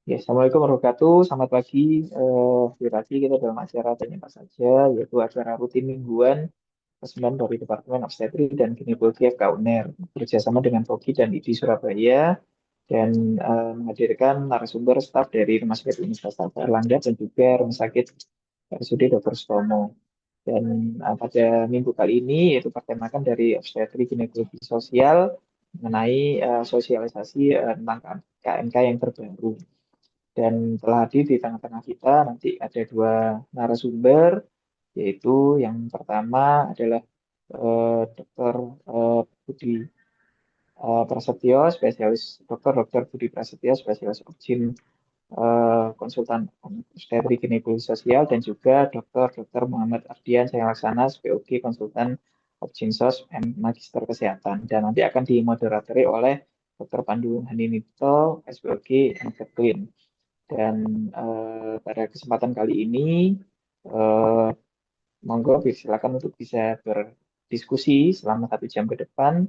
Ya, Assalamualaikum warahmatullahi wabarakatuh. Selamat pagi. Ya, tadi kita dalam acara tanya apa saja, yaitu acara rutin mingguan resmen dari Departemen Obstetri dan Ginekologi FK UNER bekerjasama dengan POGI dan IDI Surabaya dan menghadirkan narasumber staf dari Rumah Sakit Universitas Erlangga dan juga Rumah Sakit RSUD Dr. Sutomo. Dan pada minggu kali ini yaitu pertemakan dari obstetri ginekologi sosial mengenai sosialisasi tentang KMK yang terbaru. Dan telah hadir di tengah-tengah kita nanti ada dua narasumber, yaitu yang pertama adalah Dr. Budi Prasetyo, spesialis Dr. Budi Prasetyo, spesialis obgyn konsultan obstetri ginekologi sosial dan juga Dr. Muhammad Ardian Saya Laksana, SPOG konsultan obgynsos and magister kesehatan. Dan nanti akan dimoderatori oleh Dr. Pandu Haninito, SPOG Endocrine. Dan pada kesempatan kali ini, eh, monggo silakan untuk bisa berdiskusi selama 1 jam ke depan.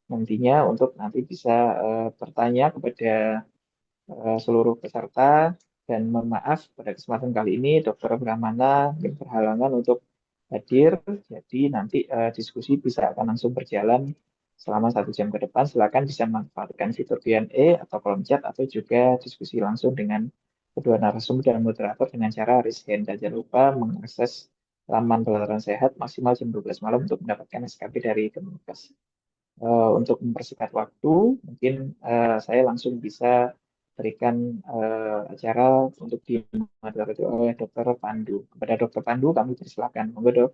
Nantinya untuk nanti bisa bertanya kepada seluruh peserta. Dan mohon maaf pada kesempatan kali ini Dr. Brahmana mungkin berhalangan untuk hadir. Jadi nanti diskusi bisa akan langsung berjalan selama 1 jam ke depan. Silakan bisa manfaatkan fitur Q&A atau kolom chat atau juga diskusi langsung dengan kedua narasumber dan moderator dengan cara raise hand. Dan jangan lupa mengakses laman pelajaran sehat maksimal jam 12 malam untuk mendapatkan SKP dari Kemenkes. Untuk mempersingkat waktu, mungkin saya langsung bisa berikan acara untuk dimoderatori oleh Dr. Pandu. Kepada Dr. Pandu, kami persilakan. Monggo, Dok.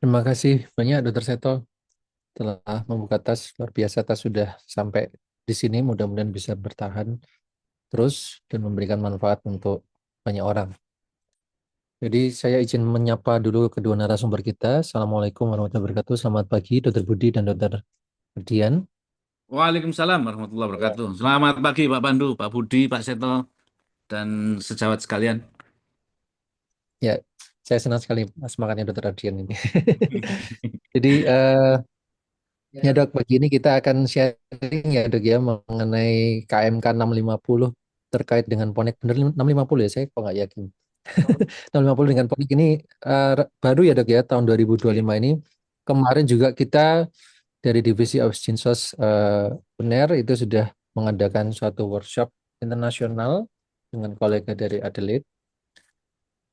Terima kasih banyak Dokter Seto telah membuka tas luar biasa. Tas sudah sampai di sini, mudah-mudahan bisa bertahan terus dan memberikan manfaat untuk banyak orang. Jadi saya izin menyapa dulu kedua narasumber kita. Assalamualaikum warahmatullahi wabarakatuh. Selamat pagi Dokter Budi dan Dokter Dian. Waalaikumsalam warahmatullahi wabarakatuh. Selamat pagi Pak Pandu, Pak Budi, Pak Seto, dan sejawat sekalian. Ya, saya senang sekali semangatnya Dokter Dian ini. Jadi ya dok, pagi ini kita akan sharing ya dok ya mengenai KMK 650 terkait dengan Ponek. Bener 650 ya, saya kok nggak yakin. 650 dengan Ponik ini baru ya dok ya, tahun 2025 ini. Kemarin juga kita dari Divisi Auxinsos UNER itu sudah mengadakan suatu workshop internasional dengan kolega dari Adelaide.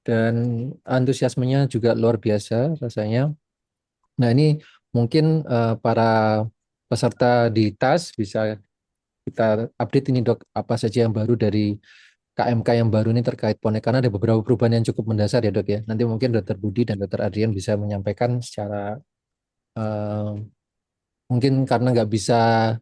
Dan antusiasmenya juga luar biasa rasanya. Nah ini mungkin para peserta di TAS bisa kita update ini dok, apa saja yang baru dari KMK yang baru ini terkait Ponek, karena ada beberapa perubahan yang cukup mendasar ya dok ya. Nanti mungkin Dokter Budi dan Dokter Adrian bisa menyampaikan secara eh, mungkin karena nggak bisa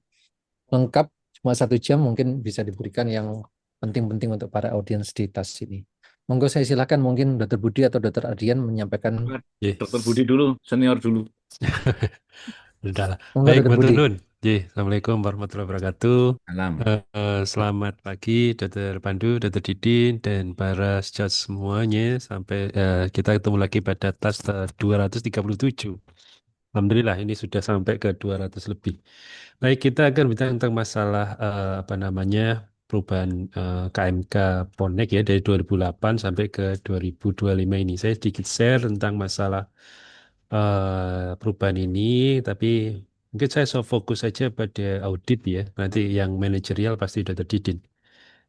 lengkap cuma 1 jam, mungkin bisa diberikan yang penting-penting untuk para audiens di TAS ini. Monggo saya silakan mungkin Dokter Budi atau Dokter Adrian menyampaikan. Dokter Yes. Budi dulu, senior dulu. Udah lah. Monggo Baik, Dokter Matur Budi. Nun. Assalamualaikum warahmatullahi wabarakatuh. Salam. Selamat pagi, Dokter Pandu, Dokter Didin, dan para sejawat semuanya. Sampai kita ketemu lagi pada tas 237. Alhamdulillah, ini sudah sampai ke 200 lebih. Baik, kita akan bicara tentang masalah apa namanya perubahan KMK Ponek ya dari 2008 sampai ke 2025 ini. Saya sedikit share tentang masalah perubahan ini, tapi mungkin saya so fokus saja pada audit ya. Nanti yang manajerial pasti sudah terdidin.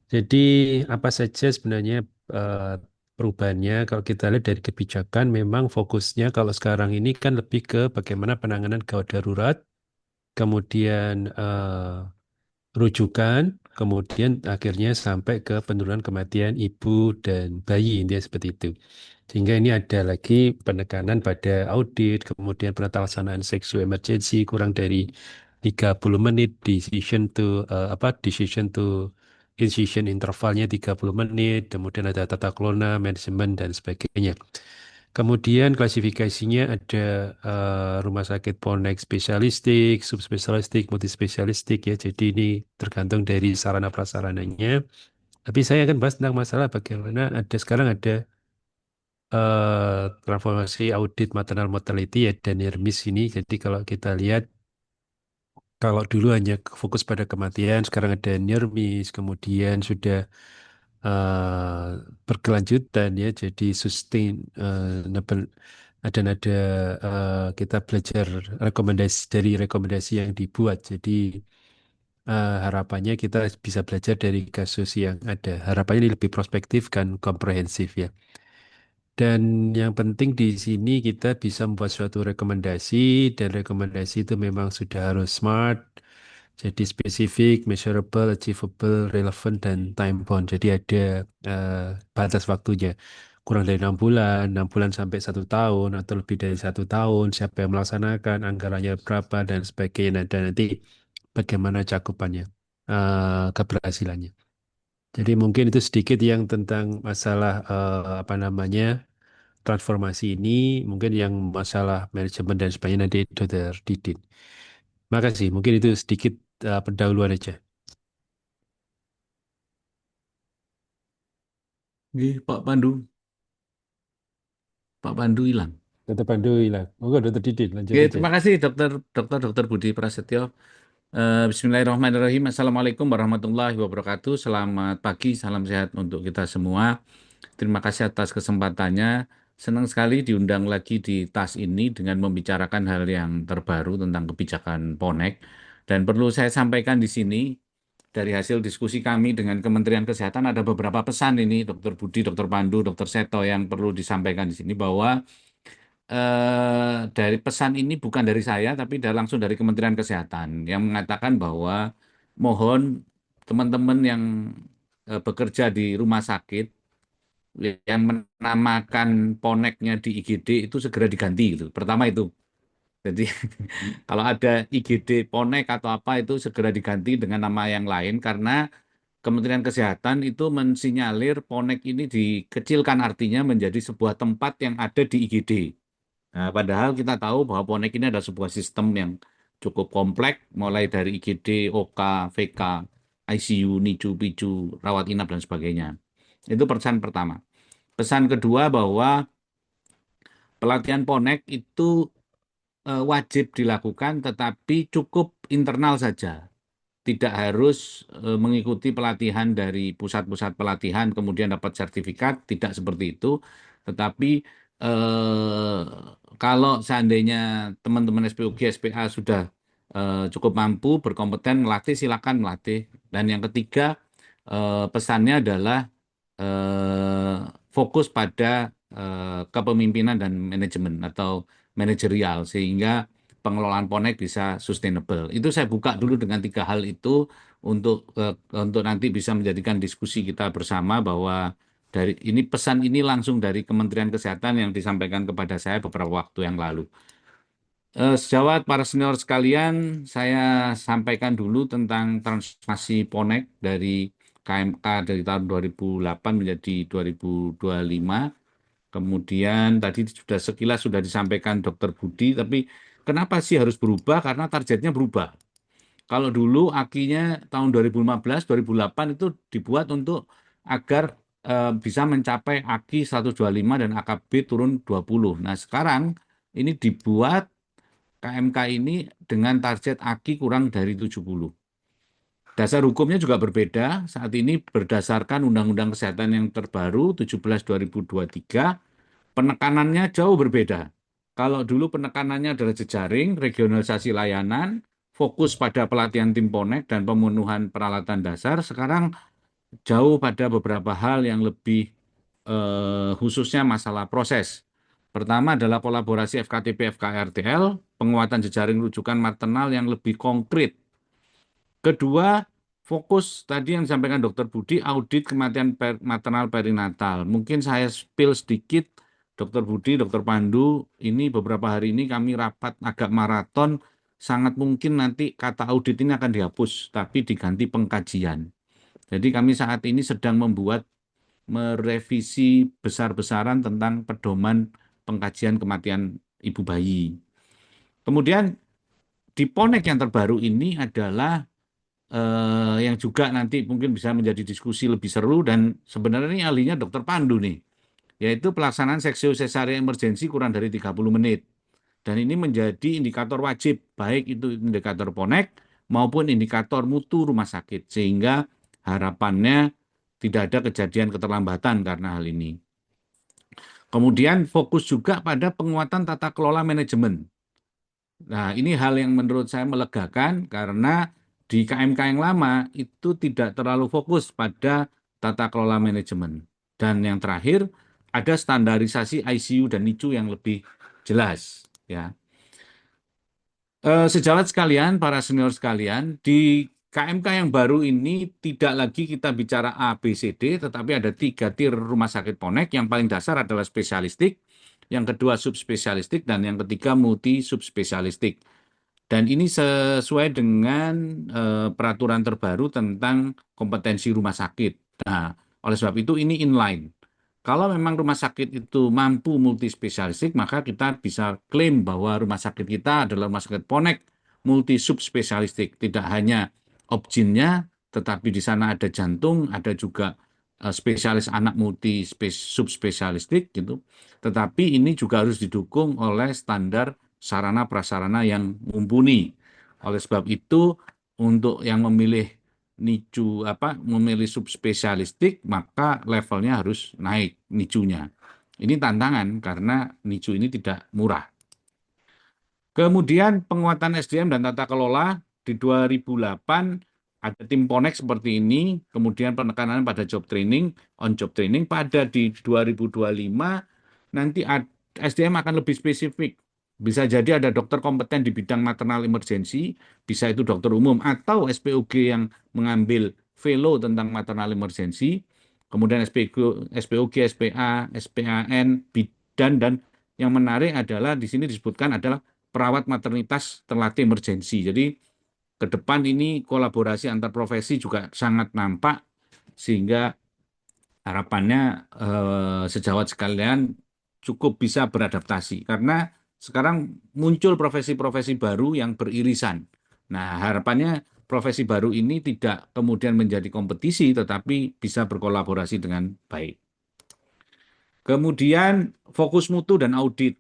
Jadi apa saja sebenarnya eh, perubahannya? Kalau kita lihat dari kebijakan, memang fokusnya kalau sekarang ini kan lebih ke bagaimana penanganan gawat darurat, kemudian rujukan, kemudian akhirnya sampai ke penurunan kematian ibu dan bayi, intinya seperti itu. Sehingga ini ada lagi penekanan pada audit, kemudian penata sexual emergency kurang dari 30 menit, decision to incision intervalnya 30 menit, kemudian ada tata kelola, manajemen dan sebagainya. Kemudian klasifikasinya ada rumah sakit Ponek spesialistik, subspesialistik, multispesialistik ya. Jadi ini tergantung dari sarana prasarananya. Tapi saya akan bahas tentang masalah bagaimana sekarang ada transformasi audit maternal mortality ya dan NIRMIS ini. Jadi kalau kita lihat Kalau dulu hanya fokus pada kematian, sekarang ada near miss, kemudian sudah eh, berkelanjutan ya, jadi sustainable. Dan ada kita belajar rekomendasi dari rekomendasi yang dibuat. Jadi harapannya kita bisa belajar dari kasus yang ada. Harapannya ini lebih prospektif kan komprehensif ya. Dan yang penting di sini kita bisa membuat suatu rekomendasi dan rekomendasi itu memang sudah harus smart, jadi spesifik, measurable, achievable, relevant, dan time bound. Jadi ada eh, batas waktunya. Kurang dari 6 bulan, 6 bulan sampai 1 tahun, atau lebih dari 1 tahun, siapa yang melaksanakan, anggarannya berapa, dan sebagainya. Dan nanti bagaimana cakupannya, keberhasilannya. Jadi mungkin itu sedikit yang tentang masalah apa namanya transformasi ini, mungkin yang masalah manajemen dan sebagainya nanti Dr. Didin. Makasih, mungkin itu sedikit pendahuluan aja. Nggih, Pak Pandu hilang. Dr. Pandu hilang. Monggo Dr. Didin lanjut Oke, aja. terima kasih Dokter Budi Prasetyo. Bismillahirrahmanirrahim. Assalamualaikum warahmatullahi wabarakatuh. Selamat pagi, salam sehat untuk kita semua. Terima kasih atas kesempatannya. Senang sekali diundang lagi di tas ini dengan membicarakan hal yang terbaru tentang kebijakan PONEK. Dan perlu saya sampaikan di sini, dari hasil diskusi kami dengan Kementerian Kesehatan ada beberapa pesan ini, Dokter Budi, Dokter Pandu, Dokter Seto yang perlu disampaikan di sini bahwa dari pesan ini bukan dari saya, tapi langsung dari Kementerian Kesehatan yang mengatakan bahwa mohon teman-teman yang bekerja di rumah sakit yang menamakan poneknya di IGD itu segera diganti gitu. Pertama itu. Jadi kalau ada IGD ponek atau apa itu segera diganti dengan nama yang lain karena Kementerian Kesehatan itu mensinyalir ponek ini dikecilkan artinya menjadi sebuah tempat yang ada di IGD. Nah, padahal kita tahu bahwa Ponek ini adalah sebuah sistem yang cukup kompleks, mulai dari IGD, OK, VK, ICU, NICU, PICU, rawat inap, dan sebagainya. Itu pesan pertama. Pesan kedua bahwa pelatihan Ponek itu wajib dilakukan, tetapi cukup internal saja. Tidak harus mengikuti pelatihan dari pusat-pusat pelatihan, kemudian dapat sertifikat, tidak seperti itu. Tetapi eh, kalau seandainya teman-teman SPUG, SPA sudah cukup mampu, berkompeten melatih, silakan melatih. Dan yang ketiga, pesannya adalah eh, fokus pada kepemimpinan dan manajemen atau manajerial, sehingga pengelolaan Ponek bisa sustainable. Itu saya buka dulu dengan 3 hal itu untuk nanti bisa menjadikan diskusi kita bersama bahwa dari ini pesan ini langsung dari Kementerian Kesehatan yang disampaikan kepada saya beberapa waktu yang lalu. Sejawat para senior sekalian, saya sampaikan dulu tentang transformasi Ponek dari KMK dari tahun 2008 menjadi 2025. Kemudian tadi sudah sekilas sudah disampaikan Dokter Budi, tapi kenapa sih harus berubah? Karena targetnya berubah. Kalau dulu akinya tahun 2015, 2008 itu dibuat untuk agar bisa mencapai aki 125 dan AKB turun 20. Nah, sekarang ini dibuat KMK ini dengan target aki kurang dari 70. Dasar hukumnya juga berbeda. Saat ini berdasarkan Undang-Undang Kesehatan yang terbaru 17/2023, penekanannya jauh berbeda. Kalau dulu penekanannya adalah jejaring, regionalisasi layanan, fokus pada pelatihan tim Ponek dan pemenuhan peralatan dasar, sekarang jauh pada beberapa hal yang lebih khususnya masalah proses. Pertama adalah kolaborasi FKTP FKRTL, penguatan jejaring rujukan maternal yang lebih konkret. Kedua, fokus tadi yang disampaikan Dokter Budi, audit kematian maternal perinatal. Mungkin saya spill sedikit, Dokter Budi, Dokter Pandu, ini beberapa hari ini kami rapat agak maraton, sangat mungkin nanti kata audit ini akan dihapus, tapi diganti pengkajian. Jadi kami saat ini sedang membuat merevisi besar-besaran tentang pedoman pengkajian kematian ibu bayi. Kemudian di Ponek yang terbaru ini adalah yang juga nanti mungkin bisa menjadi diskusi lebih seru dan sebenarnya ini ahlinya Dokter Pandu nih, yaitu pelaksanaan seksio sesarea emergensi kurang dari 30 menit. Dan ini menjadi indikator wajib, baik itu indikator Ponek maupun indikator mutu rumah sakit, sehingga harapannya tidak ada kejadian keterlambatan karena hal ini. Kemudian fokus juga pada penguatan tata kelola manajemen. Nah, ini hal yang menurut saya melegakan karena di KMK yang lama itu tidak terlalu fokus pada tata kelola manajemen. Dan yang terakhir, ada standarisasi ICU dan NICU yang lebih jelas. Ya. Sejawat sekalian, para senior sekalian, di KMK yang baru ini tidak lagi kita bicara A, B, C, D, tetapi ada 3 tier rumah sakit Ponek. Yang paling dasar adalah spesialistik, yang kedua subspesialistik, dan yang ketiga multi subspesialistik. Dan ini sesuai dengan peraturan terbaru tentang kompetensi rumah sakit. Nah, oleh sebab itu ini inline. Kalau memang rumah sakit itu mampu multispesialistik, maka kita bisa klaim bahwa rumah sakit kita adalah rumah sakit Ponek multi subspesialistik. Tidak hanya objinnya, tetapi di sana ada jantung, ada juga spesialis anak multi subspesialistik gitu. Tetapi ini juga harus didukung oleh standar sarana prasarana yang mumpuni. Oleh sebab itu, untuk yang memilih memilih subspesialistik, maka levelnya harus naik NICU-nya. Ini tantangan karena NICU ini tidak murah. Kemudian penguatan SDM dan tata kelola di 2008 ada tim Ponek seperti ini, kemudian penekanan pada job training, on job training. Pada di 2025 nanti SDM akan lebih spesifik. Bisa jadi ada dokter kompeten di bidang maternal emergency, bisa itu dokter umum atau SPOG yang mengambil fellow tentang maternal emergency, kemudian SPOG, SPA, SPAN, bidan, dan yang menarik adalah di sini disebutkan adalah perawat maternitas terlatih emergensi. Jadi ke depan ini kolaborasi antar profesi juga sangat nampak, sehingga harapannya sejawat sekalian cukup bisa beradaptasi karena sekarang muncul profesi-profesi baru yang beririsan. Nah, harapannya profesi baru ini tidak kemudian menjadi kompetisi tetapi bisa berkolaborasi dengan baik. Kemudian fokus mutu dan audit.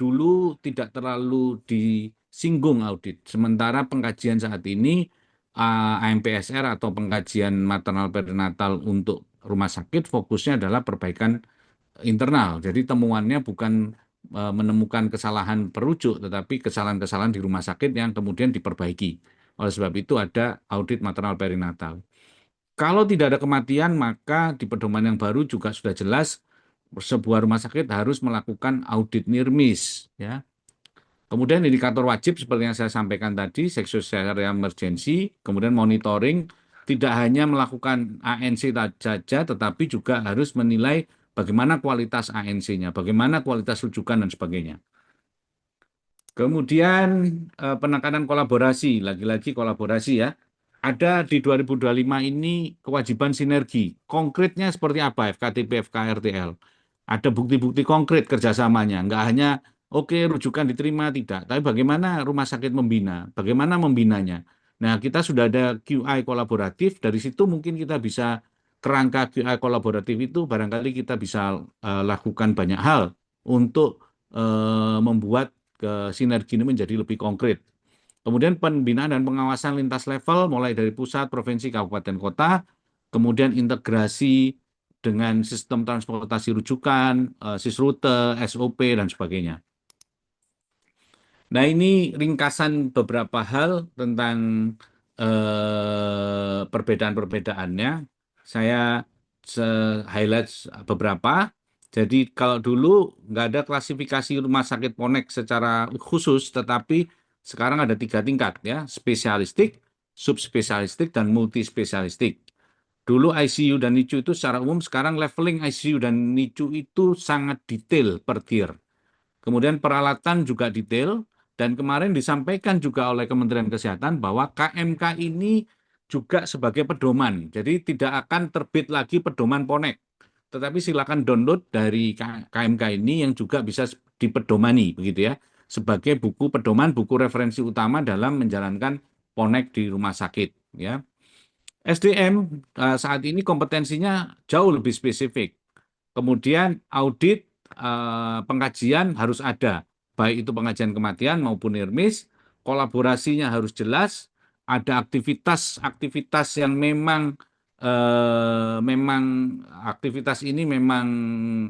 Dulu tidak terlalu disinggung audit. Sementara pengkajian saat ini AMPSR atau pengkajian maternal perinatal untuk rumah sakit fokusnya adalah perbaikan internal. Jadi temuannya bukan menemukan kesalahan perujuk, tetapi kesalahan-kesalahan di rumah sakit yang kemudian diperbaiki. Oleh sebab itu ada audit maternal perinatal. Kalau tidak ada kematian, maka di pedoman yang baru juga sudah jelas sebuah rumah sakit harus melakukan audit NIRMIS, ya. Kemudian indikator wajib seperti yang saya sampaikan tadi, sexual emergency, kemudian monitoring, tidak hanya melakukan ANC saja, tetapi juga harus menilai bagaimana kualitas ANC-nya, bagaimana kualitas rujukan, dan sebagainya. Kemudian penekanan kolaborasi, lagi-lagi kolaborasi ya. Ada di 2025 ini kewajiban sinergi. Konkretnya seperti apa FKTP, FKRTL? Ada bukti-bukti konkret kerjasamanya, nggak hanya oke rujukan diterima, tidak. Tapi bagaimana rumah sakit membina, bagaimana membinanya. Nah, kita sudah ada QI kolaboratif, dari situ mungkin kita bisa kerangka QI kolaboratif itu barangkali kita bisa lakukan banyak hal untuk membuat sinergi ini menjadi lebih konkret. Kemudian pembinaan dan pengawasan lintas level mulai dari pusat, provinsi, kabupaten, kota, kemudian integrasi dengan sistem transportasi rujukan, sisrute, SOP, dan sebagainya. Nah, ini ringkasan beberapa hal tentang perbedaan-perbedaannya. Saya highlight beberapa. Jadi kalau dulu nggak ada klasifikasi rumah sakit Ponek secara khusus, tetapi sekarang ada 3 tingkat ya, spesialistik, subspesialistik, dan multispesialistik. Dulu ICU dan NICU itu secara umum, sekarang leveling ICU dan NICU itu sangat detail per tier. Kemudian peralatan juga detail, dan kemarin disampaikan juga oleh Kementerian Kesehatan bahwa KMK ini juga sebagai pedoman. Jadi tidak akan terbit lagi pedoman Ponek. Tetapi silakan download dari KMK ini yang juga bisa dipedomani begitu ya, sebagai buku pedoman, buku referensi utama dalam menjalankan Ponek di rumah sakit ya. SDM saat ini kompetensinya jauh lebih spesifik. Kemudian audit pengkajian harus ada, baik itu pengajian kematian maupun NIRMIS, kolaborasinya harus jelas, ada aktivitas yang memang memang aktivitas ini memang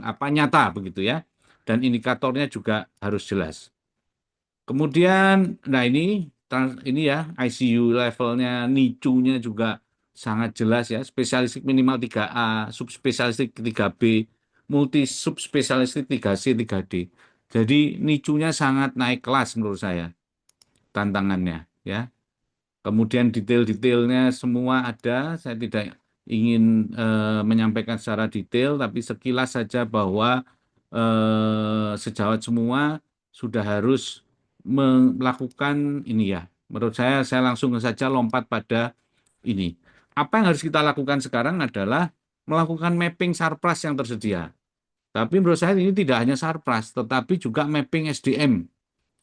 nyata begitu ya, dan indikatornya juga harus jelas. Kemudian, nah ini ya ICU levelnya, NICU-nya juga sangat jelas ya, spesialistik minimal 3A, subspesialistik 3B, multi subspesialistik 3C, 3D. Jadi NICU-nya sangat naik kelas menurut saya tantangannya ya. Kemudian detail-detailnya semua ada. Saya tidak ingin menyampaikan secara detail, tapi sekilas saja bahwa sejawat semua sudah harus melakukan ini ya. Menurut saya langsung saja lompat pada ini. Apa yang harus kita lakukan sekarang adalah melakukan mapping sarpras yang tersedia. Tapi menurut saya ini tidak hanya sarpras, tetapi juga mapping SDM.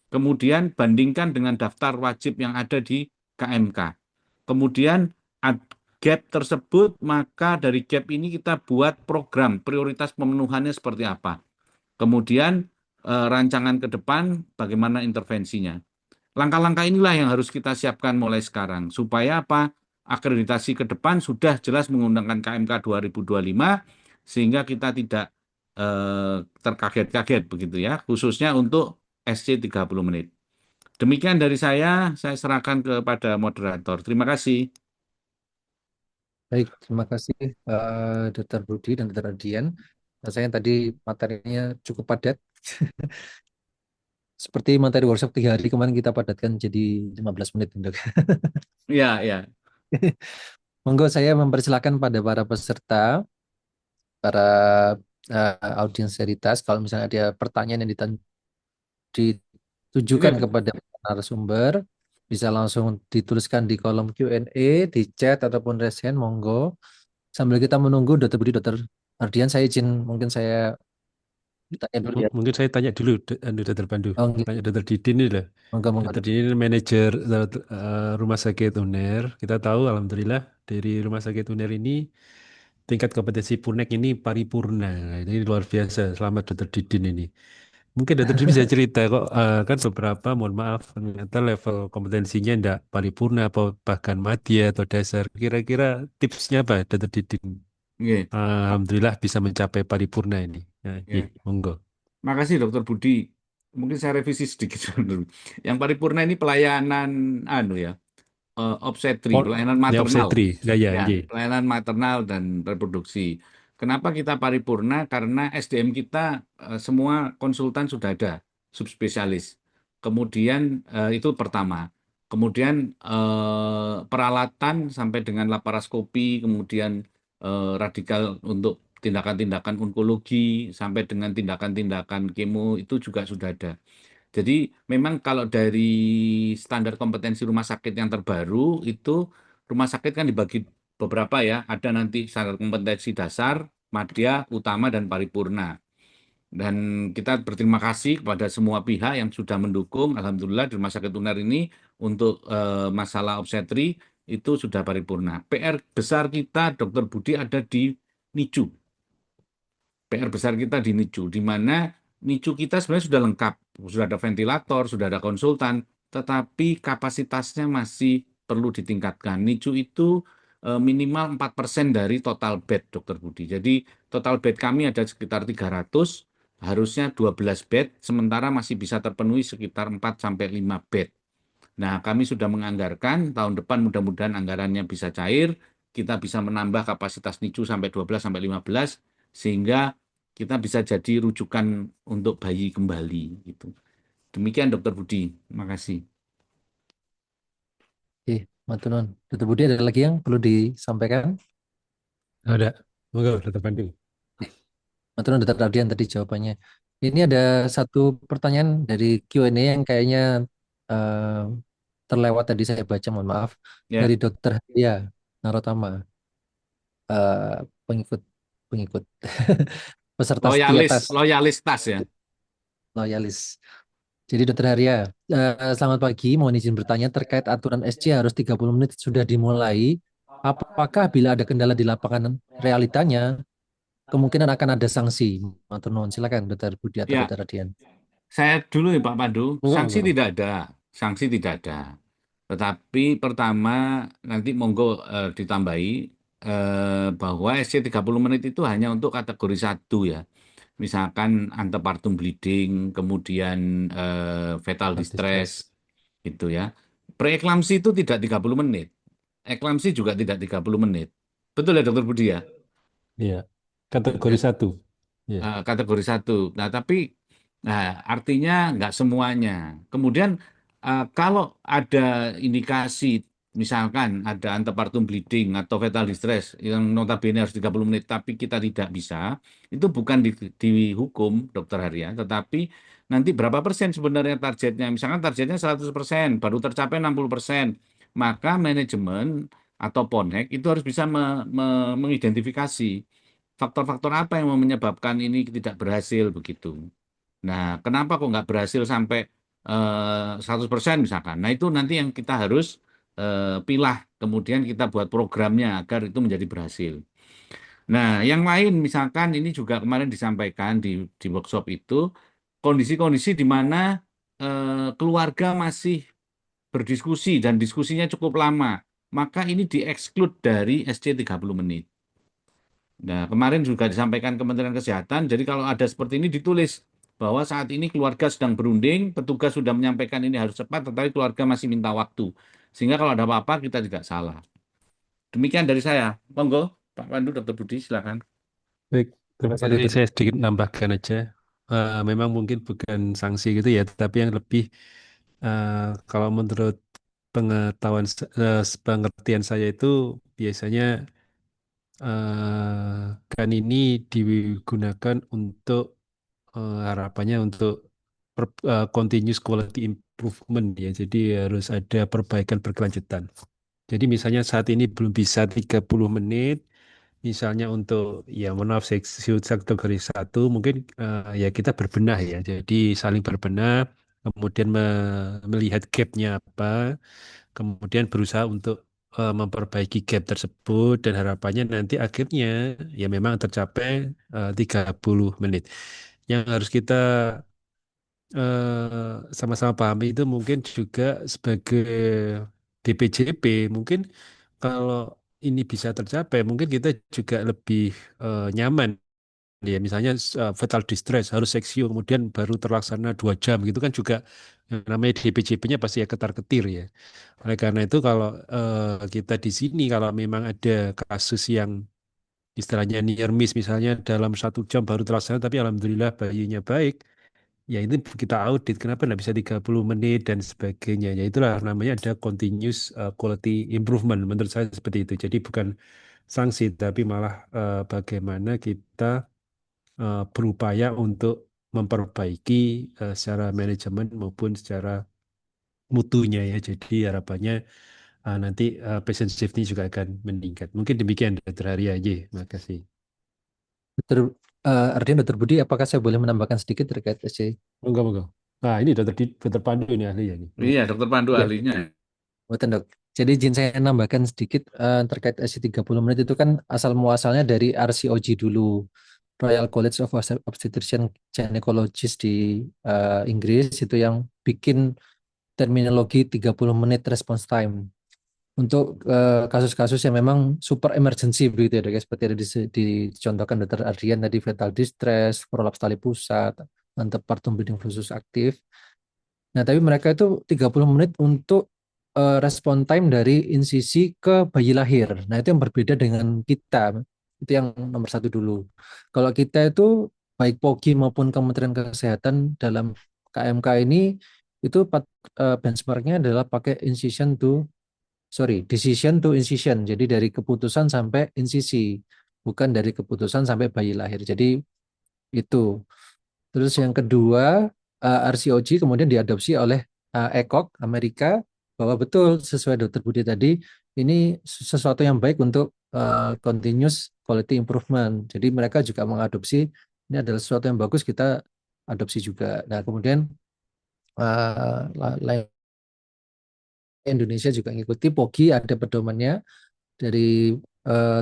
Kemudian bandingkan dengan daftar wajib yang ada di KMK. Kemudian gap tersebut, maka dari gap ini kita buat program prioritas pemenuhannya seperti apa. Kemudian rancangan ke depan bagaimana intervensinya. Langkah-langkah inilah yang harus kita siapkan mulai sekarang. Supaya apa? Akreditasi ke depan sudah jelas menggunakan KMK 2025, sehingga kita tidak terkaget-kaget begitu ya, khususnya untuk SC 30 menit. Demikian dari saya serahkan kepada moderator. Terima kasih. Baik, terima kasih Dr. Budi dan Dr. Ardian. Rasanya tadi materinya cukup padat. Seperti materi workshop 3 hari kemarin kita padatkan jadi 15 menit. Ya, ya. Monggo saya mempersilakan pada para peserta, para audiens seritas, kalau misalnya ada pertanyaan yang ditujukan Ini kepada narasumber, bisa langsung dituliskan di kolom Q&A, di chat ataupun raise hand, monggo. Sambil kita menunggu Dr. Budi, Dr. Ardian, saya izin mungkin saya ditanya dulu ya. Mungkin saya tanya dulu, Dr. Pandu. Oh, gitu. Tanya Dr. Didin ini lah. Monggo, monggo. Dr. Didin ini manajer Rumah Sakit UNER. Kita tahu, alhamdulillah, dari Rumah Sakit UNER ini tingkat kompetensi Punek ini paripurna. Nah, ini luar biasa. Selamat Dr. Didin ini. Mungkin Dr. Didin bisa cerita kok, kan beberapa, mohon maaf, ternyata level kompetensinya tidak paripurna atau bahkan madya atau dasar. Kira-kira tipsnya apa, Dr. Didin? Oke. Alhamdulillah bisa mencapai paripurna ini. Nah, Ya. monggo. Makasih Dokter Budi. Mungkin saya revisi sedikit dulu. Yang paripurna ini pelayanan obstetri, pelayanan Ya, maternal. obstetri. Ya, Pelayanan maternal dan reproduksi. Kenapa kita paripurna? Karena SDM kita semua konsultan sudah ada, subspesialis. Kemudian itu pertama. Kemudian peralatan sampai dengan laparoskopi, kemudian radikal untuk tindakan-tindakan onkologi, sampai dengan tindakan-tindakan kemo itu juga sudah ada. Jadi memang kalau dari standar kompetensi rumah sakit yang terbaru itu, rumah sakit kan dibagi beberapa ya, ada nanti standar kompetensi dasar, madya, utama, dan paripurna. Dan kita berterima kasih kepada semua pihak yang sudah mendukung, alhamdulillah di Rumah Sakit UNER ini untuk masalah obstetri itu sudah paripurna. PR besar kita, Dr. Budi, ada di NICU. PR besar kita di NICU, di mana NICU kita sebenarnya sudah lengkap, sudah ada ventilator, sudah ada konsultan, tetapi kapasitasnya masih perlu ditingkatkan. NICU itu minimal 4% dari total bed, Dr. Budi. Jadi total bed kami ada sekitar 300, harusnya 12 bed, sementara masih bisa terpenuhi sekitar 4-5 bed. Nah, kami sudah menganggarkan, tahun depan mudah-mudahan anggarannya bisa cair, kita bisa menambah kapasitas NICU sampai 12-15, sehingga kita bisa jadi rujukan untuk bayi kembali. Gitu. Demikian Dr. Budi, terima kasih. Oke, matur nuwun. Dr. Budi, ada lagi yang perlu disampaikan? Ada. Monggo, Dr. Pandu. Matur nuwun Dr. Ardian tadi jawabannya. Ini ada satu pertanyaan dari Q&A yang kayaknya terlewat tadi saya baca, mohon maaf. Ya. Dari Dr. Haya Narotama, pengikut peserta setia tas. Loyalis tas ya. Loyalis. Jadi Dr. Arya, selamat pagi. Mohon izin bertanya terkait aturan SC harus 30 menit sudah dimulai. Apakah bila ada kendala di lapangan realitanya, kemungkinan akan ada sanksi? Matur nuwun, silakan Dr. Budi atau Ya. Dr. Ardian. Saya dulu ya Pak Pandu, sanksi Enggak. tidak ada. Sanksi tidak ada. Tetapi pertama nanti monggo ditambahi bahwa SC 30 menit itu hanya untuk kategori 1 ya. Misalkan antepartum bleeding, kemudian fetal Hard distress. distress gitu ya. Preeklamsi itu tidak 30 menit. Eklamsi juga tidak 30 menit. Betul ya Dokter Budi ya? Iya, kategori 1. Iya. Kategori 1. Nah, tapi artinya nggak semuanya. Kemudian kalau ada indikasi, misalkan ada antepartum bleeding atau fetal distress yang notabene harus 30 menit, tapi kita tidak bisa, itu bukan dihukum, Dokter Harian, tetapi nanti berapa persen sebenarnya targetnya. Misalkan targetnya 100%, baru tercapai 60%, maka manajemen atau Ponhek itu harus bisa mengidentifikasi faktor-faktor apa yang menyebabkan ini tidak berhasil begitu. Nah, kenapa kok nggak berhasil sampai 100% misalkan? Nah, itu nanti yang kita harus pilah, kemudian kita buat programnya agar itu menjadi berhasil. Nah, yang lain misalkan ini juga kemarin disampaikan di workshop itu, kondisi-kondisi di mana keluarga masih berdiskusi dan diskusinya cukup lama, maka ini di-exclude dari SC 30 menit. Nah, kemarin juga disampaikan Kementerian Kesehatan, jadi kalau ada seperti ini ditulis bahwa saat ini keluarga sedang berunding, petugas sudah menyampaikan ini harus cepat, tetapi keluarga masih minta waktu. Sehingga kalau ada apa-apa kita tidak salah. Demikian dari saya. Monggo, Pak Pandu, Dr. Budi, silakan. Baik, terima Pak kasih. Dokter. Saya sedikit nambahkan aja. Memang mungkin bukan sanksi gitu ya, tapi yang lebih eh, kalau menurut pengertian saya itu biasanya kan ini digunakan untuk harapannya untuk continuous quality improvement ya. Jadi harus ada perbaikan berkelanjutan. Jadi misalnya saat ini belum bisa 30 menit, misalnya untuk ya mohon maaf kategori 1 mungkin ya kita berbenah ya. Jadi saling berbenah, kemudian melihat gapnya apa, kemudian berusaha untuk memperbaiki gap tersebut dan harapannya nanti akhirnya ya memang tercapai 30 menit. Yang harus kita sama-sama pahami itu mungkin juga sebagai DPJP mungkin kalau ini bisa tercapai mungkin kita juga lebih nyaman ya misalnya fatal distress harus seksio kemudian baru terlaksana 2 jam gitu kan juga yang namanya DPJP-nya pasti ya ketar-ketir ya. Oleh karena itu kalau kita di sini kalau memang ada kasus yang istilahnya near miss misalnya dalam 1 jam baru terlaksana tapi alhamdulillah bayinya baik. Ya itu kita audit kenapa nggak bisa 30 menit dan sebagainya. Ya itulah namanya ada continuous quality improvement menurut saya seperti itu. Jadi bukan sanksi tapi malah bagaimana kita berupaya untuk memperbaiki secara manajemen maupun secara mutunya ya. Jadi harapannya nanti patient safety juga akan meningkat. Mungkin demikian Dr. Hari aja. Makasih. Dokter Ardian, Dokter Budi, apakah saya boleh menambahkan sedikit terkait SC? Monggo, monggo. Nah ini Dr. Pandu ini ahli ya nih. Monggo. Iya, Dokter Pandu Iya, ahlinya. betul, Dok. Jadi izin saya nambahkan sedikit terkait SC 30 menit itu kan asal muasalnya dari RCOG dulu, Royal College of Obstetrician Gynecologists di Inggris itu yang bikin terminologi 30 menit response time untuk kasus-kasus yang memang super emergency begitu ya, Dok, ya. Seperti ada dicontohkan Dr. Adrian tadi, fetal distress, prolaps tali pusat, antepartum bleeding flusus aktif. Nah, tapi mereka itu 30 menit untuk respon time dari insisi ke bayi lahir. Nah, itu yang berbeda dengan kita. Itu yang nomor satu dulu. Kalau kita itu baik POGI maupun Kementerian Kesehatan dalam KMK ini itu benchmarknya adalah pakai decision to incision. Jadi dari keputusan sampai insisi, bukan dari keputusan sampai bayi lahir. Jadi itu. Terus yang kedua, RCOG kemudian diadopsi oleh ECOG Amerika, bahwa betul sesuai Dr. Budi tadi, ini sesuatu yang baik untuk continuous quality improvement. Jadi mereka juga mengadopsi, ini adalah sesuatu yang bagus, kita adopsi juga. Nah, kemudian Indonesia juga mengikuti POGI, ada pedomannya dari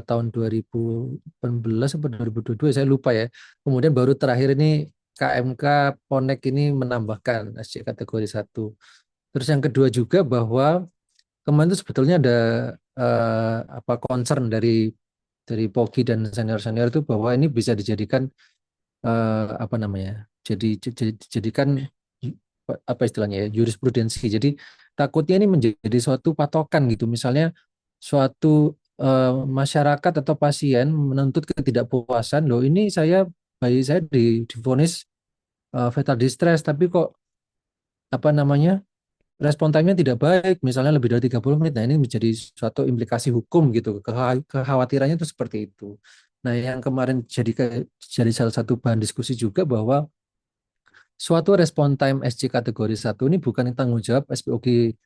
tahun 2018 atau 2022, saya lupa ya. Kemudian baru terakhir ini KMK Ponek ini menambahkan SC kategori 1. Terus yang kedua juga bahwa kemarin itu sebetulnya ada concern dari Pogi dan senior-senior itu bahwa ini bisa dijadikan dijadikan apa istilahnya ya, jurisprudensi. Jadi takutnya ini menjadi suatu patokan gitu. Misalnya suatu masyarakat atau pasien menuntut ketidakpuasan, loh ini bayi saya divonis fetal distress, tapi kok apa namanya respon time-nya tidak baik, misalnya lebih dari 30 menit. Nah, ini menjadi suatu implikasi hukum gitu. Kekhawatirannya itu seperti itu. Nah, yang kemarin jadi salah satu bahan diskusi juga bahwa suatu respon time SC kategori 1 ini bukan tanggung jawab SPOG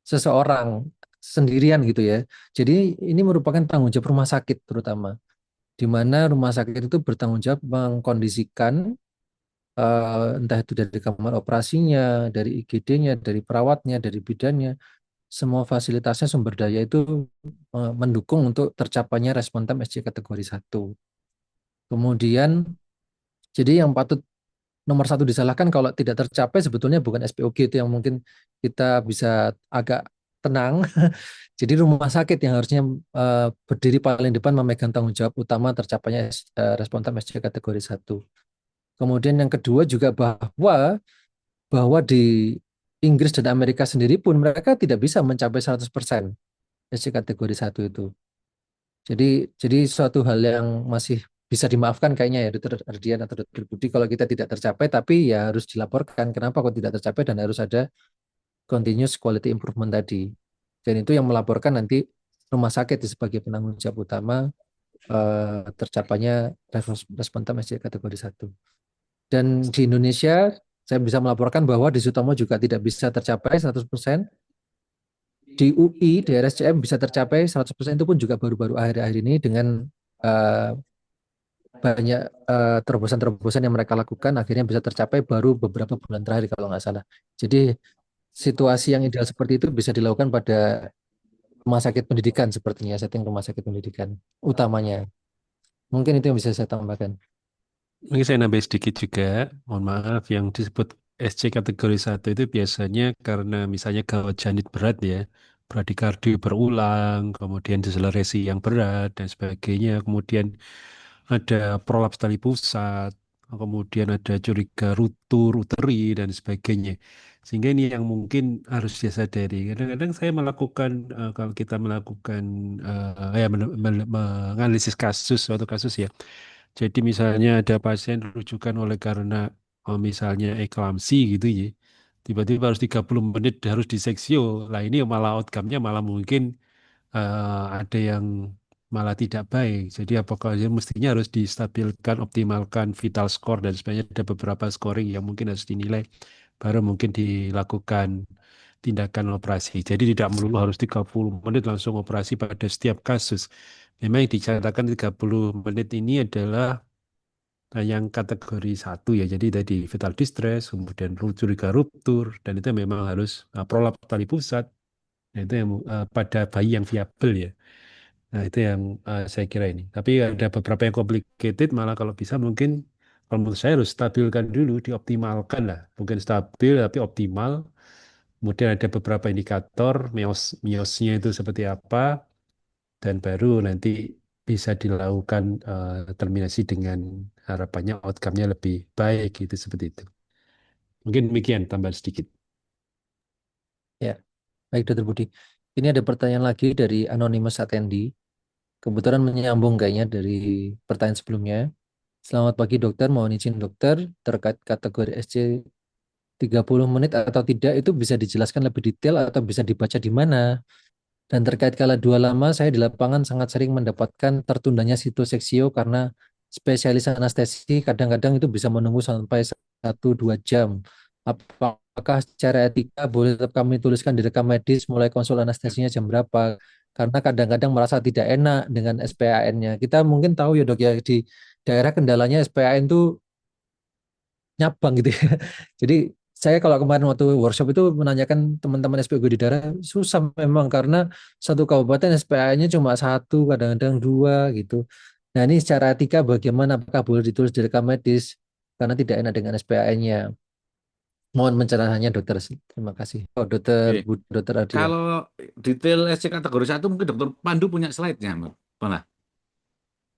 seseorang sendirian gitu ya. Jadi ini merupakan tanggung jawab rumah sakit terutama, di mana rumah sakit itu bertanggung jawab mengkondisikan entah itu dari kamar operasinya, dari IGD-nya, dari perawatnya, dari bidannya, semua fasilitasnya sumber daya itu mendukung untuk tercapainya respon time SC kategori 1. Kemudian jadi yang patut nomor satu disalahkan kalau tidak tercapai sebetulnya bukan SPOG, itu yang mungkin kita bisa agak tenang. Jadi rumah sakit yang harusnya berdiri paling depan memegang tanggung jawab utama tercapainya respon time SC kategori 1. Kemudian yang kedua juga bahwa di Inggris dan Amerika sendiri pun mereka tidak bisa mencapai 100% SC kategori 1 itu. Jadi suatu hal yang masih bisa dimaafkan kayaknya ya Dr. Ardian atau Dr. Budi kalau kita tidak tercapai, tapi ya harus dilaporkan kenapa kok tidak tercapai dan harus ada continuous quality improvement tadi. Dan itu yang melaporkan nanti rumah sakit sebagai penanggung jawab utama tercapainya respon time SC kategori 1. Dan di Indonesia saya bisa melaporkan bahwa di Sutomo juga tidak bisa tercapai 100%. Di UI, di RSCM bisa tercapai 100%, itu pun juga baru-baru akhir-akhir ini dengan banyak terobosan-terobosan yang mereka lakukan akhirnya bisa tercapai baru beberapa bulan terakhir kalau nggak salah. Jadi situasi yang ideal seperti itu bisa dilakukan pada rumah sakit pendidikan sepertinya, setting rumah sakit pendidikan utamanya. Mungkin itu yang bisa saya tambahkan. Mungkin saya nambah sedikit juga, mohon maaf, yang disebut SC kategori 1 itu biasanya karena misalnya gawat janit berat ya, bradikardi berulang, kemudian deselerasi yang berat dan sebagainya, kemudian ada prolaps tali pusat, kemudian ada curiga uteri dan sebagainya. Sehingga ini yang mungkin harus disadari. Kadang-kadang saya melakukan, kalau kita melakukan menganalisis suatu kasus ya. Jadi misalnya ada pasien rujukan oleh karena misalnya eklamsi gitu ya. Tiba-tiba harus 30 menit harus diseksio. Lah ini malah outcome-nya malah mungkin ada yang malah tidak baik. Jadi apakah ya mestinya harus distabilkan, optimalkan vital score dan sebagainya. Ada beberapa scoring yang mungkin harus dinilai baru mungkin dilakukan tindakan operasi. Jadi tidak melulu harus 30 menit langsung operasi pada setiap kasus. Memang yang dicatatkan 30 menit ini adalah yang kategori 1 ya. Jadi tadi fetal distress, kemudian curiga ruptur, dan itu memang harus prolaps tali pusat. Nah, itu yang pada bayi yang viabel ya. Nah, itu yang saya kira ini. Tapi ada beberapa yang complicated, malah kalau bisa mungkin kalau menurut saya harus stabilkan dulu, dioptimalkan lah. Mungkin stabil tapi optimal. Kemudian ada beberapa indikator, miosnya itu seperti apa, dan baru nanti bisa dilakukan terminasi dengan harapannya outcome-nya lebih baik gitu seperti itu. Mungkin demikian tambah sedikit. Ya, baik Dr. Budi. Ini ada pertanyaan lagi dari Anonymous Attendee. Kebetulan menyambung kayaknya dari pertanyaan sebelumnya. Selamat pagi dokter, mohon izin dokter terkait kategori SC 30 menit atau tidak itu bisa dijelaskan lebih detail atau bisa dibaca di mana? Dan terkait kala dua lama, saya di lapangan sangat sering mendapatkan tertundanya sitoseksio karena spesialis anestesi kadang-kadang itu bisa menunggu sampai 1-2 jam. Apakah secara etika boleh tetap kami tuliskan di rekam medis mulai konsul anestesinya jam berapa? Karena kadang-kadang merasa tidak enak dengan SPAN-nya. Kita mungkin tahu ya dok ya, di daerah kendalanya SPAN itu nyabang gitu ya. Jadi saya kalau kemarin waktu workshop itu menanyakan teman-teman SPOG di daerah susah memang karena satu kabupaten SPA-nya cuma satu, kadang-kadang dua gitu. Nah ini secara etika bagaimana, apakah boleh ditulis di rekam medis karena tidak enak dengan SPA-nya. Mohon pencerahannya dokter. Terima kasih. Oh, dokter Oke. Dokter Ardian. Kalau detail SC kategori 1 mungkin Dokter Pandu punya slide-nya, Mbak. Malah.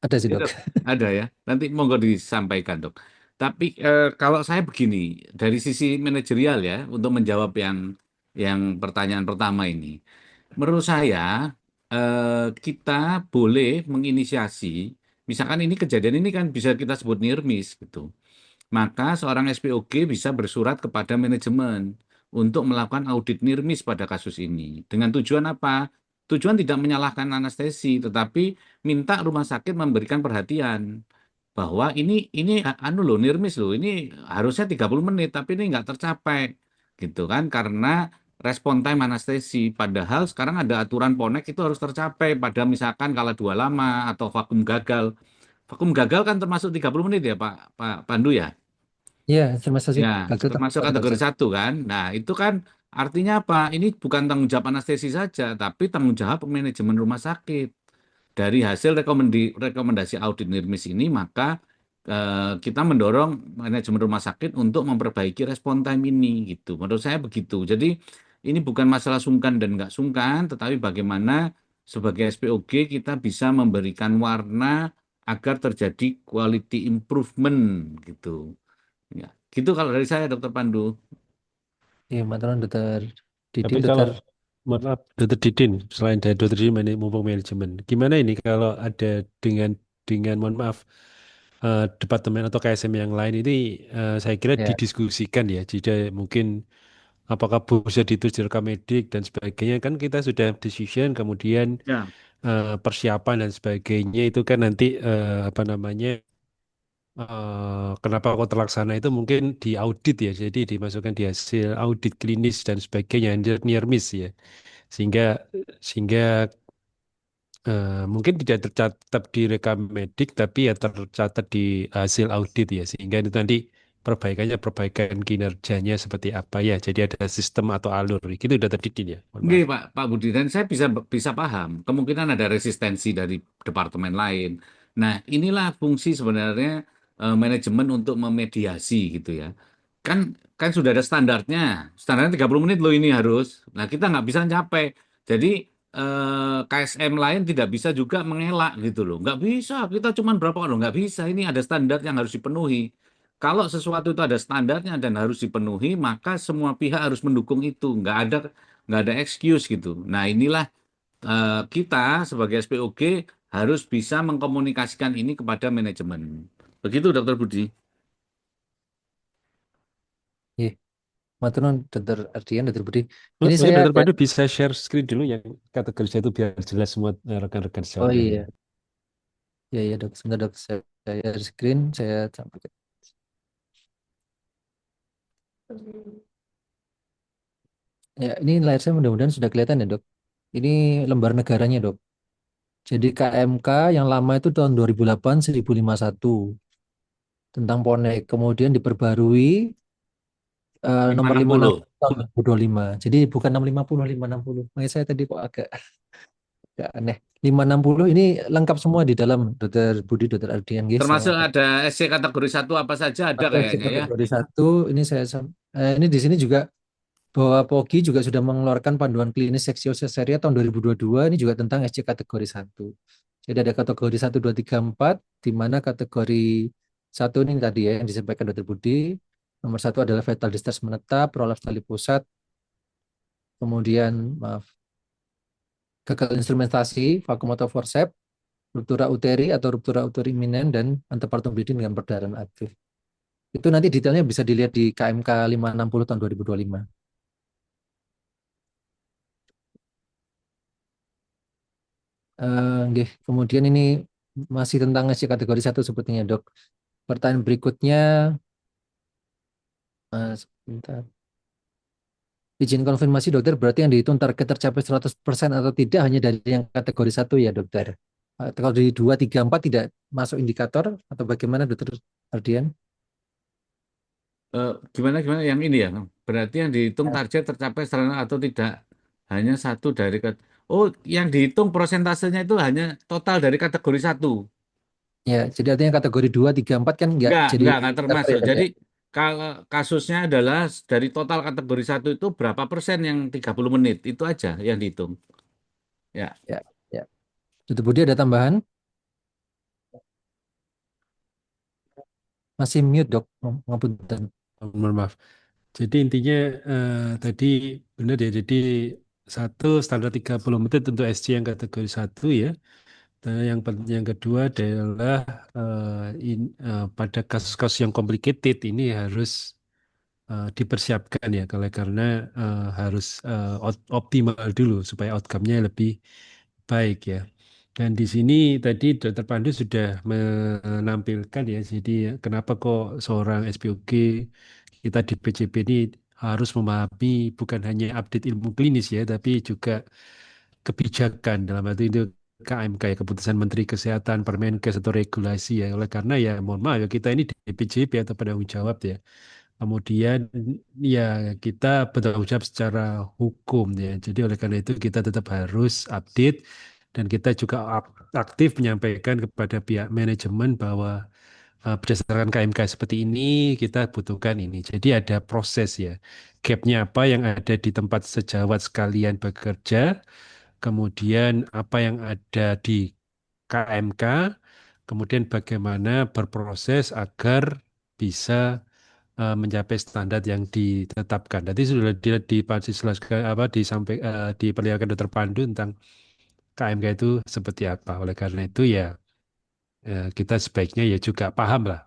Ada sih Ya, dok. Dok. Ada ya. Nanti monggo disampaikan, Dok. Tapi kalau saya begini, dari sisi manajerial ya, untuk menjawab yang pertanyaan pertama ini, menurut saya kita boleh menginisiasi, misalkan ini kejadian ini kan bisa kita sebut near miss gitu. Maka seorang SPOG bisa bersurat kepada manajemen untuk melakukan audit nirmis pada kasus ini. Dengan tujuan apa? Tujuan tidak menyalahkan anestesi, tetapi minta rumah sakit memberikan perhatian bahwa ini anu loh nirmis loh, ini harusnya 30 menit tapi ini nggak tercapai gitu kan karena respon time anestesi. Padahal sekarang ada aturan PONEK itu harus tercapai pada misalkan kala dua lama atau vakum gagal. Vakum gagal kan termasuk 30 menit ya Pak Pandu ya? Iya, termasuk Ya, gagal termasuk kategori kategori satu. satu kan. Nah, itu kan artinya apa? Ini bukan tanggung jawab anestesi saja, tapi tanggung jawab manajemen rumah sakit. Dari hasil rekomendasi audit NIRMIS ini, maka kita mendorong manajemen rumah sakit untuk memperbaiki respon time ini, gitu. Menurut saya begitu. Jadi, ini bukan masalah sungkan dan nggak sungkan, tetapi bagaimana sebagai SPOG kita bisa memberikan warna agar terjadi quality improvement, gitu. Ya, gitu kalau dari saya, Dokter Pandu. Iya, mantan dokter Didi, Tapi kalau dokter. mohon maaf, Dokter Didin, selain dari Dokter Didin mumpung manajemen, gimana ini kalau ada dengan mohon maaf departemen atau KSM yang lain ini saya kira Ya, didiskusikan ya. Jadi mungkin apakah bisa ditulis di rekam medik dan sebagainya kan kita sudah decision kemudian Ya, persiapan dan sebagainya itu kan nanti apa namanya kenapa kok terlaksana itu mungkin diaudit ya, jadi dimasukkan di hasil audit klinis dan sebagainya, near miss ya, sehingga sehingga mungkin tidak tercatat di rekam medik, tapi ya tercatat di hasil audit ya, sehingga itu nanti perbaikannya perbaikan kinerjanya seperti apa ya, jadi ada sistem atau alur gitu udah terdidik ya, mohon nggih, maaf. Pak Budi, dan saya bisa paham kemungkinan ada resistensi dari departemen lain. Nah, inilah fungsi sebenarnya manajemen untuk memediasi gitu ya. Kan kan sudah ada standarnya. Standarnya 30 menit loh ini harus. Nah, kita nggak bisa capai. Jadi KSM lain tidak bisa juga mengelak gitu loh. Nggak bisa, kita cuma berapa orang. Nggak bisa, ini ada standar yang harus dipenuhi. Kalau sesuatu itu ada standarnya dan harus dipenuhi, maka semua pihak harus mendukung itu. Nggak ada excuse gitu. Nah, inilah kita sebagai SPOG harus bisa mengkomunikasikan ini kepada manajemen. Begitu, Dokter Budi. iya. Mantan dokter Ardian, dokter Budi. Ini Mungkin saya Dokter ada. Pandu bisa share screen dulu yang kategori saya itu biar jelas semua rekan-rekan Oh sekalian iya, ya. iya iya dok. Sebentar dok, saya screen, saya sampaikan. Ya, ini layar saya mudah-mudahan sudah kelihatan ya dok. Ini lembar negaranya dok. Jadi KMK yang lama itu tahun 2008 1051 tentang PONEK. Kemudian diperbarui nomor 560. 560 tahun 2025. Jadi bukan 650, 560. Makanya saya tadi kok agak aneh. 560 ini lengkap semua di dalam dokter Budi, dokter Ardian. Guys, saya Termasuk ada SC kategori 1 apa saja ada ada kayaknya ya. kategori satu. Ini ini di sini juga bahwa POGI juga sudah mengeluarkan panduan klinis seksio-sesaria tahun 2022. Ini juga tentang SC kategori satu. Jadi ada kategori 1, 2, 3, 4, di mana kategori satu ini tadi ya yang disampaikan Dr. Budi. Nomor satu adalah fetal distress menetap, prolaps tali pusat, kemudian maaf, gagal instrumentasi, vakum atau forceps, ruptura uteri atau ruptura uteri iminen, dan antepartum bleeding dengan perdarahan aktif. Itu nanti detailnya bisa dilihat di KMK 560 tahun 2025. Kemudian ini masih tentang SC kategori satu sepertinya dok. Pertanyaan berikutnya, sebentar. Izin konfirmasi dokter, berarti yang dihitung target tercapai 100% atau tidak hanya dari yang kategori satu ya dokter? Atau kalau di 2, 3, 4 tidak masuk indikator atau bagaimana dokter Ardian? Gimana yang ini ya? Berarti yang dihitung Ya, target tercapai sarana atau tidak hanya satu dari Oh, yang dihitung prosentasenya itu hanya total dari kategori 1. ya, jadi artinya kategori 2, 3, 4 kan enggak jadi Enggak indikator termasuk. ya dok Jadi ya? Kalau kasusnya adalah dari total kategori 1 itu berapa persen yang 30 menit, itu aja yang dihitung. Ya, Ya, ya. Dokter Budi ada tambahan? Masih mute, Dok. Ngapunten. Mohon maaf. Jadi intinya tadi benar ya. Jadi satu standar 30 menit untuk SC yang kategori 1 ya. Dan yang kedua adalah pada kasus-kasus yang complicated ini harus dipersiapkan ya karena harus optimal dulu supaya outcome-nya lebih baik ya. Dan di sini tadi Dr. Pandu sudah menampilkan ya, jadi kenapa kok seorang SPOG kita di PCP ini harus memahami bukan hanya update ilmu klinis ya, tapi juga kebijakan dalam arti itu KMK ya, Keputusan Menteri Kesehatan, Permenkes atau regulasi ya. Oleh karena ya mohon maaf ya kita ini di PCP atau penanggung jawab ya. Kemudian ya kita bertanggung jawab secara hukum ya. Jadi oleh karena itu kita tetap harus update dan kita juga aktif menyampaikan kepada pihak manajemen bahwa berdasarkan KMK seperti ini kita butuhkan ini. Jadi ada proses ya. Gapnya apa yang ada di tempat sejawat sekalian bekerja, kemudian apa yang ada di KMK, kemudian bagaimana berproses agar bisa mencapai standar yang ditetapkan. Tadi sudah dijelaskan apa diperlihatkan Dokter Pandu tentang KMK itu seperti apa. Oleh karena itu ya kita sebaiknya ya juga paham lah.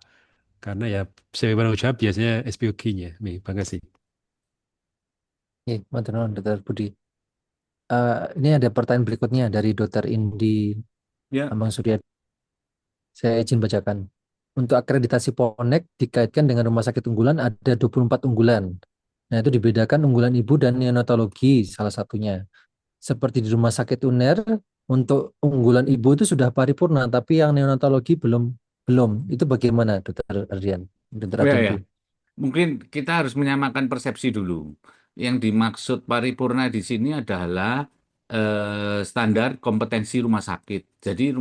Karena ya sebagai penanggung jawab biasanya SPOG-nya. Terima kasih. Oke, matur nuwun, Dokter Budi. Ini ada pertanyaan berikutnya dari Dokter Indi ya, Ambang Surya. Saya izin bacakan. Untuk akreditasi PONEK dikaitkan dengan rumah sakit unggulan ada 24 unggulan. Nah, itu dibedakan unggulan ibu dan neonatologi salah satunya. Seperti di rumah sakit UNER, untuk unggulan ibu itu sudah paripurna, tapi yang neonatologi belum. Belum. Itu bagaimana, Dokter Ardian? Dokter ya, Ardian ya. Bu. Mungkin kita harus menyamakan persepsi dulu. Yang dimaksud paripurna di sini adalah standar kompetensi rumah sakit. Jadi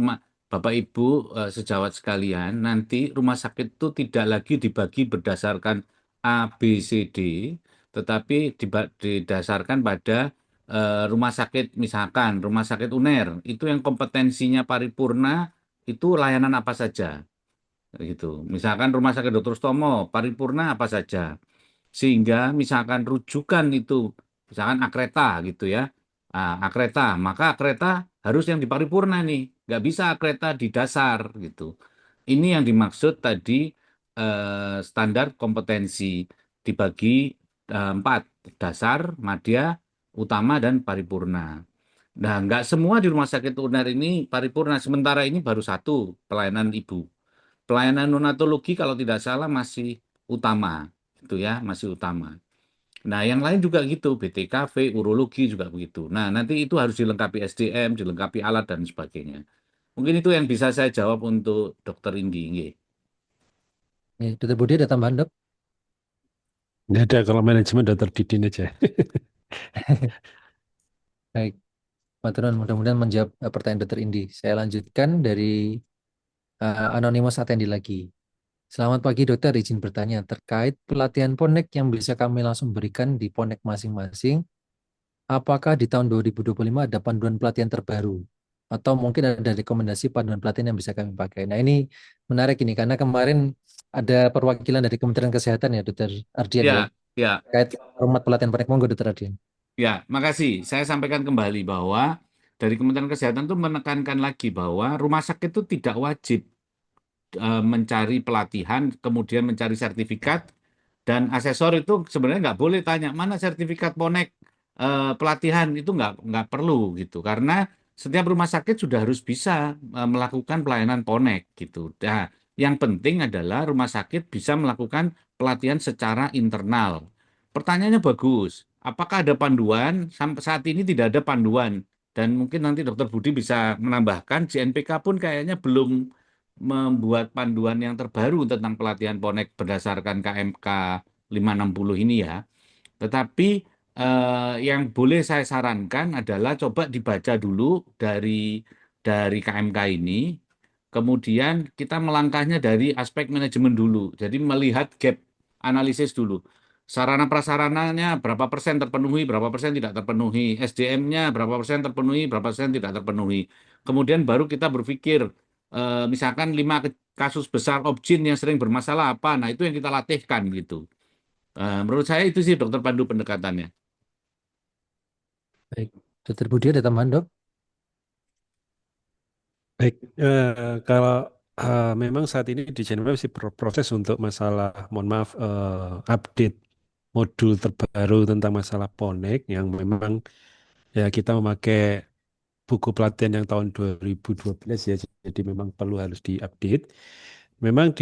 Bapak Ibu sejawat sekalian, nanti rumah sakit itu tidak lagi dibagi berdasarkan A, B, C, D, tetapi didasarkan pada rumah sakit, misalkan rumah sakit UNER, itu yang kompetensinya paripurna itu layanan apa saja. Gitu. Misalkan Rumah Sakit Dr. Stomo, paripurna apa saja. Sehingga misalkan rujukan itu, misalkan Akreta gitu ya. Akreta, maka Akreta harus yang di paripurna nih. Nggak bisa Akreta di dasar gitu. Ini yang dimaksud tadi standar kompetensi dibagi empat, dasar, madya, utama, dan paripurna. Nah, nggak semua di rumah sakit UNER ini paripurna. Sementara ini baru satu pelayanan ibu. Pelayanan neonatologi kalau tidak salah masih utama, itu ya, masih utama. Nah, yang lain juga gitu, BTKV, urologi juga begitu. Nah, nanti itu harus dilengkapi SDM, dilengkapi alat dan sebagainya. Mungkin itu yang bisa saya jawab untuk Dokter Indi. Nggih. Dokter Budi ada tambahan, Dok? Nggak ada kalau manajemen Dokter Didin aja. Baik, matur nuwun. Mudah-mudahan menjawab pertanyaan Dokter Indi. Saya lanjutkan dari Anonymous Attendi lagi. Selamat pagi dokter, izin bertanya terkait pelatihan PONEK yang bisa kami langsung berikan di PONEK masing-masing. Apakah di tahun 2025 ada panduan pelatihan terbaru? Atau mungkin ada rekomendasi panduan pelatihan yang bisa kami pakai? Nah ini menarik ini, karena kemarin ada perwakilan dari Kementerian Kesehatan ya, Dokter Ardian ya, Ya, ya, terkait format pelatihan PONEK. Monggo Dokter Ardian. ya, makasih. Saya sampaikan kembali bahwa dari Kementerian Kesehatan itu menekankan lagi bahwa rumah sakit itu tidak wajib mencari pelatihan, kemudian mencari sertifikat, dan asesor itu sebenarnya nggak boleh tanya mana sertifikat PONEK pelatihan, itu nggak perlu gitu, karena setiap rumah sakit sudah harus bisa melakukan pelayanan PONEK gitu. Nah, yang penting adalah rumah sakit bisa melakukan pelatihan secara internal. Pertanyaannya bagus, apakah ada panduan? Sampai saat ini tidak ada panduan, dan mungkin nanti Dokter Budi bisa menambahkan, JNPK pun kayaknya belum membuat panduan yang terbaru tentang pelatihan PONEK berdasarkan KMK 560 ini ya. Tetapi yang boleh saya sarankan adalah coba dibaca dulu dari KMK ini, kemudian kita melangkahnya dari aspek manajemen dulu. Jadi melihat gap analisis dulu. Sarana prasarananya berapa persen terpenuhi, berapa persen tidak terpenuhi, SDM-nya berapa persen terpenuhi, berapa persen tidak terpenuhi. Kemudian baru kita berpikir, misalkan 5 kasus besar objin yang sering bermasalah apa, nah itu yang kita latihkan gitu. Menurut saya itu sih Dokter Pandu pendekatannya. Baik. Dokter Budi ada tambahan, Dok? Baik, kalau memang saat ini di Geneva masih proses untuk masalah, mohon maaf, update modul terbaru tentang masalah Ponek yang memang ya kita memakai buku pelatihan yang tahun 2012 ya, jadi memang perlu harus diupdate. Memang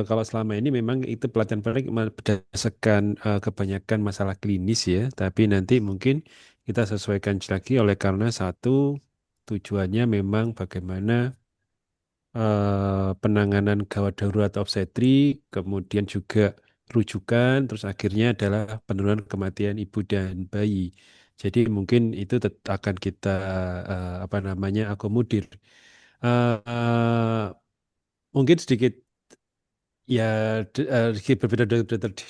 kalau selama ini memang itu pelatihan Ponek berdasarkan kebanyakan masalah klinis ya, tapi nanti mungkin kita sesuaikan lagi oleh karena satu tujuannya memang bagaimana penanganan gawat darurat obstetri, kemudian juga rujukan, terus akhirnya adalah penurunan kematian ibu dan bayi. Jadi mungkin itu akan kita apa namanya akomodir. Eh, mungkin sedikit ya sedikit berbeda dari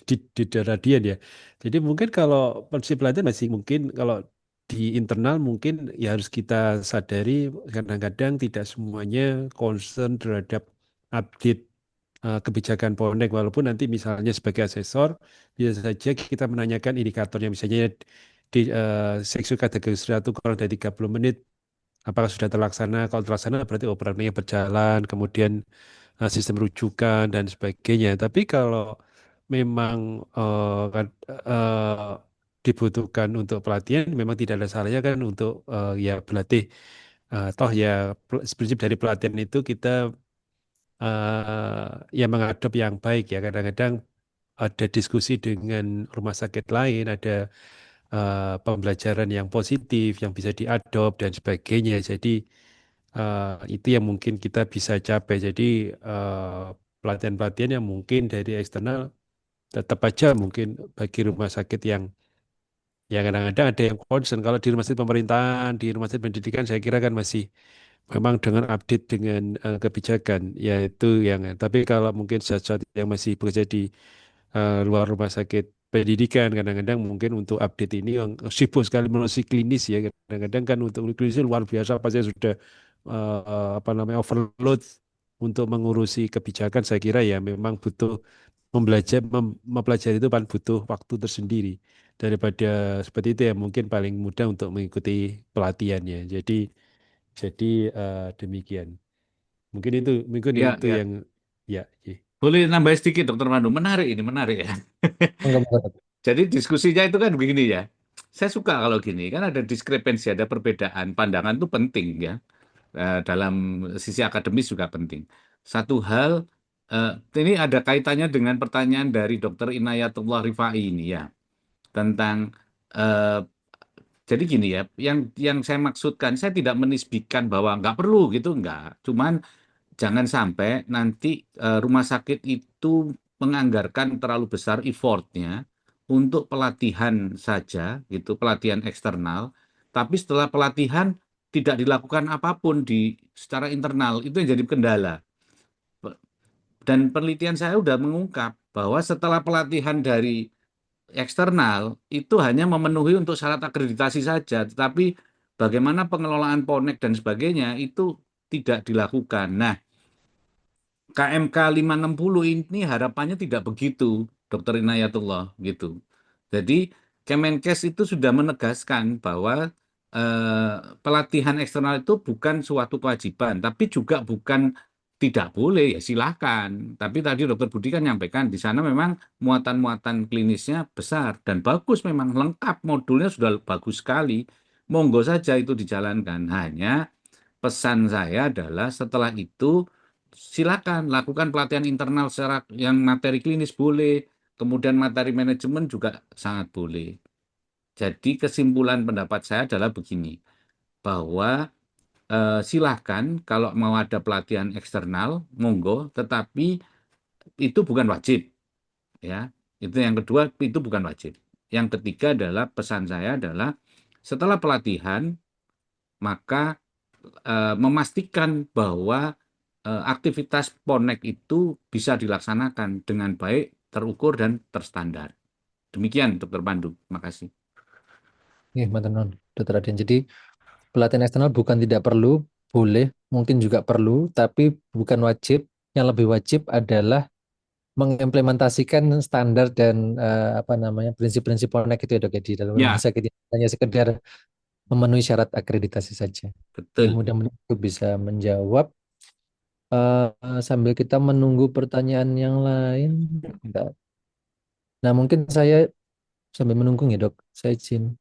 di radian ya. Jadi mungkin kalau prinsip pelatihan masih mungkin kalau di internal mungkin ya harus kita sadari kadang-kadang tidak semuanya concern terhadap update kebijakan Polnek walaupun nanti misalnya sebagai asesor bisa saja kita menanyakan indikatornya misalnya di seksi kategori 1 kurang dari 30 menit apakah sudah terlaksana, kalau terlaksana berarti operasinya berjalan, kemudian sistem rujukan dan sebagainya. Tapi kalau memang eh, dibutuhkan untuk pelatihan, memang tidak ada salahnya kan untuk ya berlatih. Toh ya prinsip dari pelatihan itu kita ya mengadop yang baik ya. Kadang-kadang ada diskusi dengan rumah sakit lain, ada pembelajaran yang positif yang bisa diadop dan sebagainya. Jadi itu yang mungkin kita bisa capai. Jadi pelatihan-pelatihan yang mungkin dari eksternal tetap aja mungkin bagi rumah sakit yang ya kadang-kadang ada yang concern. Kalau di rumah sakit pemerintahan, di rumah sakit pendidikan saya kira kan masih memang dengan update dengan kebijakan yaitu yang tapi kalau mungkin sesuatu yang masih bekerja di luar rumah sakit pendidikan kadang-kadang mungkin untuk update ini yang sibuk sekali mengurusi klinis ya kadang-kadang kan untuk klinis luar biasa pasti sudah apa namanya overload untuk mengurusi kebijakan saya kira ya memang butuh mempelajari itu kan butuh waktu tersendiri daripada seperti itu ya mungkin paling mudah untuk mengikuti pelatihannya jadi demikian mungkin Ya, itu ya. yang ya. Boleh nambah sedikit Dokter Pandu. Menarik ini, menarik ya. Enggak, enggak, Dok. Jadi diskusinya itu kan begini ya. Saya suka kalau gini, kan ada diskrepensi, ada perbedaan pandangan itu penting ya. Dalam sisi akademis juga penting. Satu hal, ini ada kaitannya dengan pertanyaan dari Dr. Inayatullah Rifai ini ya, tentang eh, jadi gini ya, yang saya maksudkan, saya tidak menisbikan bahwa nggak perlu gitu, nggak. Cuman jangan sampai nanti rumah sakit itu menganggarkan terlalu besar effortnya untuk pelatihan saja, gitu, pelatihan eksternal. Tapi setelah pelatihan tidak dilakukan apapun di secara internal, itu yang jadi kendala. Dan penelitian saya sudah mengungkap bahwa setelah pelatihan dari eksternal itu hanya memenuhi untuk syarat akreditasi saja, tetapi bagaimana pengelolaan ponek dan sebagainya itu tidak dilakukan. Nah, KMK 560 ini harapannya tidak begitu, Dokter Inayatullah gitu. Jadi Kemenkes itu sudah menegaskan bahwa pelatihan eksternal itu bukan suatu kewajiban, tapi juga bukan tidak boleh, ya silakan. Tapi tadi Dokter Budi kan nyampaikan di sana memang muatan-muatan klinisnya besar dan bagus, memang lengkap, modulnya sudah bagus sekali. Monggo saja itu dijalankan. Hanya pesan saya adalah setelah itu silakan lakukan pelatihan internal secara yang materi klinis boleh, kemudian materi manajemen juga sangat boleh. Jadi kesimpulan pendapat saya adalah begini, bahwa silahkan kalau mau ada pelatihan eksternal, monggo, tetapi itu bukan wajib, ya. Itu yang kedua, itu bukan wajib. Yang ketiga adalah pesan saya adalah setelah pelatihan maka memastikan bahwa aktivitas ponek itu bisa dilaksanakan dengan baik terukur dan terstandar. Demikian Dokter Pandu. Terima kasih. Nih, Mantenon, Dokter Adian. Jadi pelatihan eksternal bukan tidak perlu, boleh, mungkin juga perlu, tapi bukan wajib. Yang lebih wajib adalah mengimplementasikan standar dan apa namanya prinsip-prinsip Ponek itu ya dok ya di dalam rumah Ya, sakit ini. Hanya sekedar memenuhi syarat akreditasi saja. Ya, betul. mudah-mudahan itu bisa menjawab. Sambil kita menunggu pertanyaan yang lain. Bentar. Nah mungkin saya sambil menunggu ya dok, saya izin.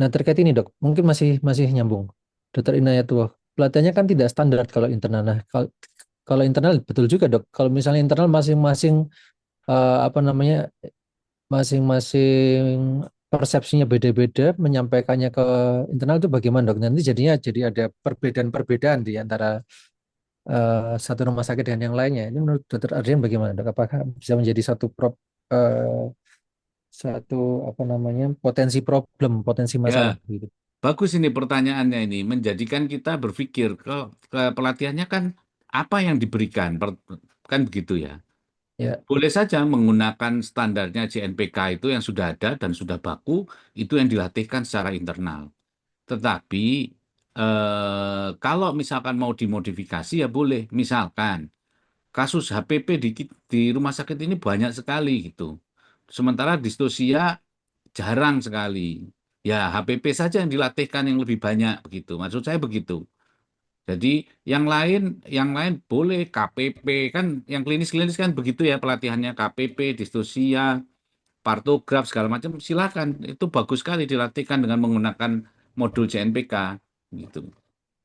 Nah terkait ini dok, mungkin masih masih nyambung. Dokter Inayatullah, pelatihannya kan tidak standar kalau internal. Nah kalau internal betul juga dok. Kalau misalnya internal masing-masing apa namanya masing-masing persepsinya beda-beda, menyampaikannya ke internal itu bagaimana dok? Nanti jadinya jadi ada perbedaan-perbedaan di antara satu rumah sakit dengan yang lainnya. Ini menurut Dokter Adrian bagaimana dok? Apakah bisa menjadi eh, satu apa namanya potensi Ya, masalah gitu? bagus ini pertanyaannya ini. Menjadikan kita berpikir, ke pelatihannya kan apa yang diberikan? Kan begitu ya. Ya, Boleh saja menggunakan standarnya JNPK itu yang sudah ada dan sudah baku, itu yang dilatihkan secara internal. Tetapi kalau misalkan mau dimodifikasi ya boleh. Misalkan kasus HPP di rumah sakit ini banyak sekali gitu. Sementara distosia jarang sekali. Ya HPP saja yang dilatihkan yang lebih banyak begitu. Maksud saya begitu. Jadi yang lain boleh KPP kan yang klinis-klinis kan begitu ya pelatihannya KPP, distosia, partograf segala macam silakan. Itu bagus sekali dilatihkan dengan menggunakan modul CNPK gitu.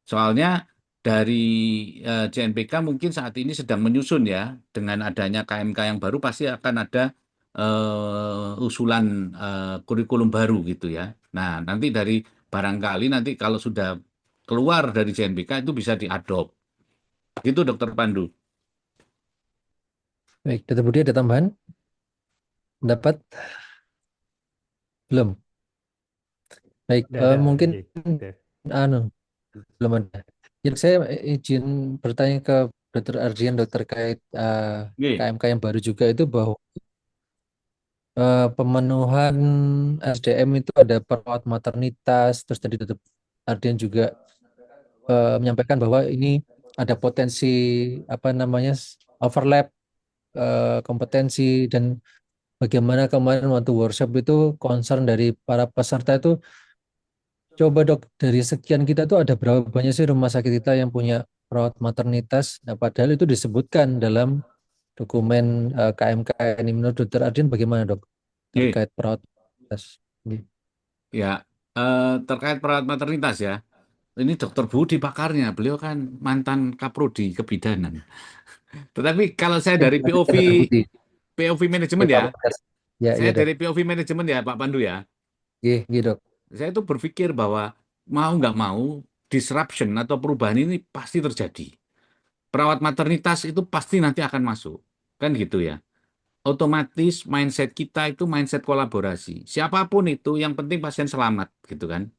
Soalnya dari CNPK mungkin saat ini sedang menyusun ya, dengan adanya KMK yang baru pasti akan ada usulan kurikulum baru gitu ya. Nah, nanti dari barangkali nanti kalau sudah keluar dari CNPK itu bisa diadop. Gitu Dokter Pandu. baik. Dokter Budi ada tambahan? Pendapat? Belum. Baik, Udah ada, mungkin oke. Udah. anu belum ada. Jadi saya izin bertanya ke Dokter Ardian Dokter terkait Oke. KMK yang baru juga itu bahwa pemenuhan SDM itu ada perawat maternitas, terus tadi Dokter Ardian juga menyampaikan bahwa ini ada potensi apa namanya overlap kompetensi dan bagaimana kemarin waktu workshop itu concern dari para peserta itu coba dok dari sekian kita tuh ada berapa banyak sih rumah sakit kita yang punya perawat maternitas. Nah, padahal itu disebutkan dalam dokumen KMK ini menurut Dokter Adrian bagaimana dok Oke. terkait perawat maternitas? Ini. Ya, terkait perawat maternitas ya. Ini Dokter Budi pakarnya. Beliau kan mantan Kaprodi kebidanan. Tetapi kalau saya dari Nanti POV Dokter Budi, POV ya manajemen Pak ya, Bagas. Ya, saya iya dok. dari POV manajemen ya Pak Pandu ya. Iya, iya dok. Saya itu berpikir bahwa mau nggak mau disruption atau perubahan ini pasti terjadi. Perawat maternitas itu pasti nanti akan masuk. Kan gitu ya. Otomatis mindset kita itu mindset kolaborasi. Siapapun itu yang penting pasien selamat gitu kan.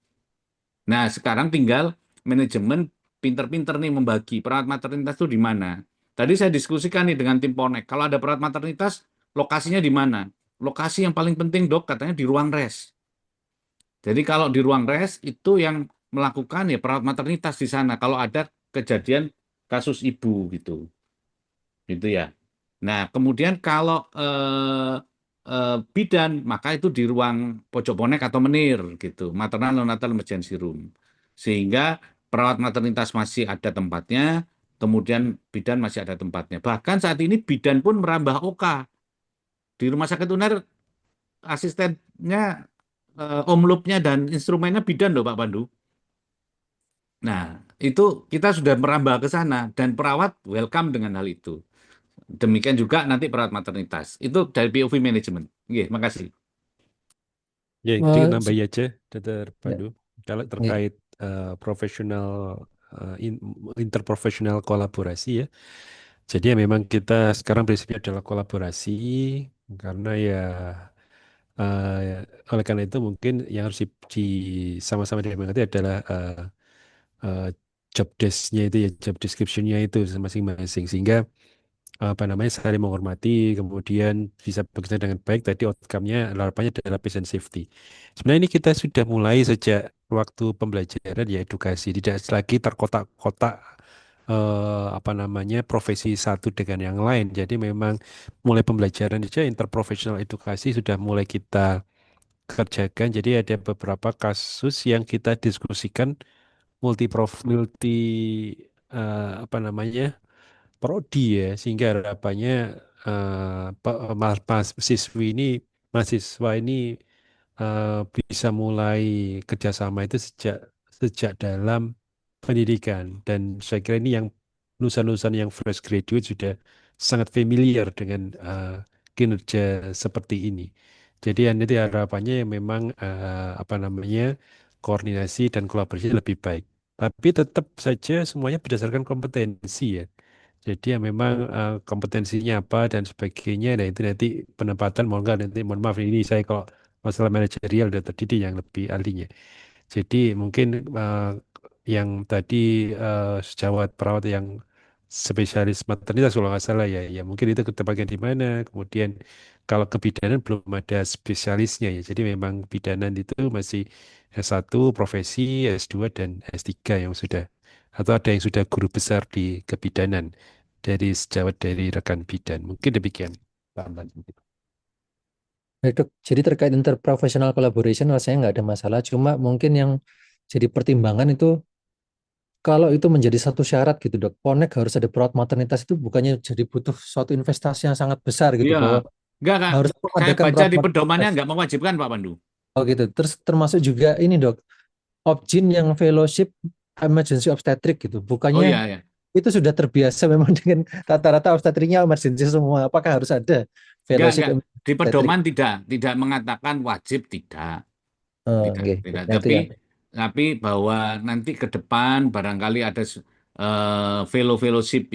Nah, sekarang tinggal manajemen pinter-pinter nih membagi perawat maternitas itu di mana. Tadi saya diskusikan nih dengan tim Ponek. Kalau ada perawat maternitas, lokasinya di mana? Lokasi yang paling penting dok katanya di ruang res. Jadi kalau di ruang res itu yang melakukan ya perawat maternitas di sana. Kalau ada kejadian kasus ibu gitu, gitu ya. Nah kemudian kalau bidan maka itu di ruang pojok bonek atau menir gitu, maternal neonatal emergency room. Sehingga perawat maternitas masih ada tempatnya, kemudian bidan masih ada tempatnya. Bahkan saat ini bidan pun merambah OK di rumah sakit UNER asistennya omlupnya dan instrumennya bidan loh Pak Pandu. Nah, itu kita sudah merambah ke sana dan perawat welcome dengan hal itu. Demikian juga nanti perawat maternitas. Itu dari POV manajemen. Oke, makasih. Ya, sedikit Eh, nambahin aja, Dokter ya, Pandu. Kalau iya. terkait profesional, interprofesional kolaborasi ya. Jadi ya memang kita sekarang prinsipnya adalah kolaborasi karena ya oleh karena itu mungkin yang harus sama-sama dimengerti adalah eh, job desk-nya itu ya, job description-nya itu masing-masing. Sehingga apa namanya saling menghormati, kemudian bisa bekerja dengan baik. Tadi outcome-nya harapannya adalah patient safety. Sebenarnya ini kita sudah mulai sejak waktu pembelajaran ya edukasi, tidak lagi terkotak-kotak apa namanya profesi satu dengan yang lain. Jadi memang mulai pembelajaran saja interprofesional edukasi sudah mulai kita kerjakan. Jadi ada beberapa kasus yang kita diskusikan multi apa namanya prodi ya, sehingga harapannya mahasiswa ini bisa mulai kerjasama itu sejak sejak dalam pendidikan, dan saya kira ini yang lulusan-lulusan yang fresh graduate sudah sangat familiar dengan kinerja seperti ini. Jadi nanti harapannya yang memang apa namanya koordinasi dan kolaborasi lebih baik. Tapi tetap saja semuanya berdasarkan kompetensi ya. Jadi ya memang kompetensinya apa dan sebagainya. Nah itu nanti penempatan mohon nggak nanti mohon maaf ini saya kalau masalah manajerial dan terdidik yang lebih ahlinya. Jadi mungkin yang tadi sejawat perawat yang spesialis maternitas kalau nggak salah ya, ya mungkin itu ketebakan di mana. Kemudian kalau kebidanan belum ada spesialisnya ya. Jadi memang bidanan itu masih S1 profesi, S2 dan S3 yang sudah atau ada yang sudah guru besar di kebidanan dari sejawat dari rekan bidan. Mungkin demikian. Pak Amban. Baik, Dok. Jadi terkait interprofessional collaboration rasanya nggak ada masalah. Cuma mungkin yang jadi pertimbangan itu kalau itu menjadi satu syarat gitu, Dok. Ponek harus ada perawat maternitas itu bukannya jadi butuh suatu investasi yang sangat besar gitu Iya, bahwa enggak Kak. harus Saya mengadakan baca perawat di pedomannya maternitas. enggak mewajibkan Pak Pandu. Oh gitu. Terus termasuk juga ini, Dok. Opjin yang fellowship emergency obstetric gitu. Oh Bukannya iya, ya. itu sudah terbiasa memang dengan rata-rata obstetriknya emergency semua. Apakah harus ada fellowship Enggak. emergency Di obstetric? pedoman tidak mengatakan wajib, tidak. Oh, Tidak, nggih. tidak. Yang itu ya. Tapi bahwa nanti ke depan barangkali ada fellowship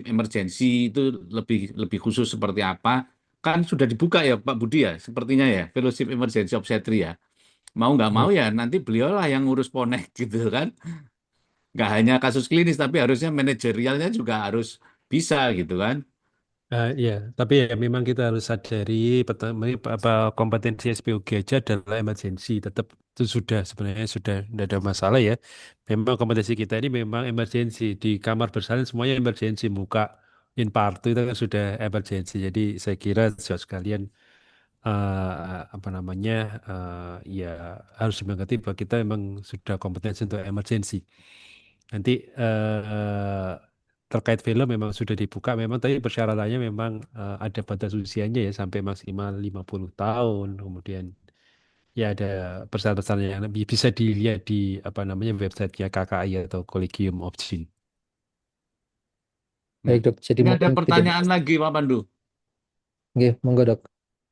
emergency itu lebih lebih khusus seperti apa? Kan sudah dibuka ya Pak Budi ya, sepertinya ya, fellowship emergency obstetri ya. Mau nggak mau ya nanti beliaulah yang ngurus ponek gitu kan. Nggak hanya kasus klinis tapi harusnya manajerialnya juga harus bisa gitu kan. Ya, tapi ya memang kita harus sadari pertama apa kompetensi SPOG aja adalah emergency, tetap itu sudah sebenarnya sudah tidak ada masalah ya. Memang kompetensi kita ini memang emergency di kamar bersalin semuanya emergency, muka infartu itu kan sudah emergency. Jadi saya kira saudara sekalian apa namanya ya harus dimengerti bahwa kita memang sudah kompetensi untuk emergency. Nanti terkait film memang sudah dibuka, memang tapi persyaratannya memang ada batas usianya ya sampai maksimal 50 tahun. Kemudian ya ada persyaratan yang bisa dilihat di apa namanya websitenya KKI atau Collegium of Jin. Ya. Baik, Dok. Jadi Ini ada mungkin tidak pertanyaan lagi Pak Pandu. Nggih, monggo, Dok.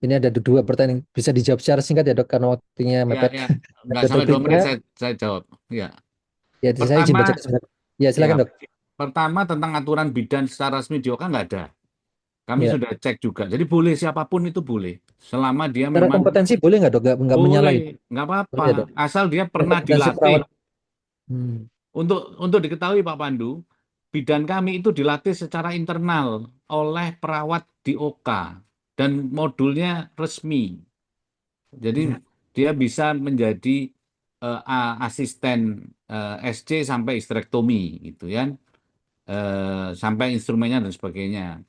Ini ada dua pertanyaan bisa dijawab secara singkat ya, Dok, karena waktunya Ya, mepet. ya. Nggak Ada sampai 2 menit tiga, saya jawab. Ya. ya saya izin Pertama, baca sebentar. Ya, ya, silakan, Dok. pertama tentang aturan bidan secara resmi di Oka nggak ada. Kami Ya. sudah cek juga. Jadi boleh siapapun itu boleh. Selama dia Secara memang kompetensi boleh nggak, Dok? Nggak boleh, menyalahi. nggak apa-apa. Boleh ya, Dok. Asal dia pernah Kompetensi dilatih. perawat. Hmm. Untuk diketahui Pak Pandu, bidan kami itu dilatih secara internal oleh perawat di Oka dan modulnya resmi. Jadi dia bisa menjadi asisten SC sampai histerektomi gitu ya, sampai instrumennya dan sebagainya.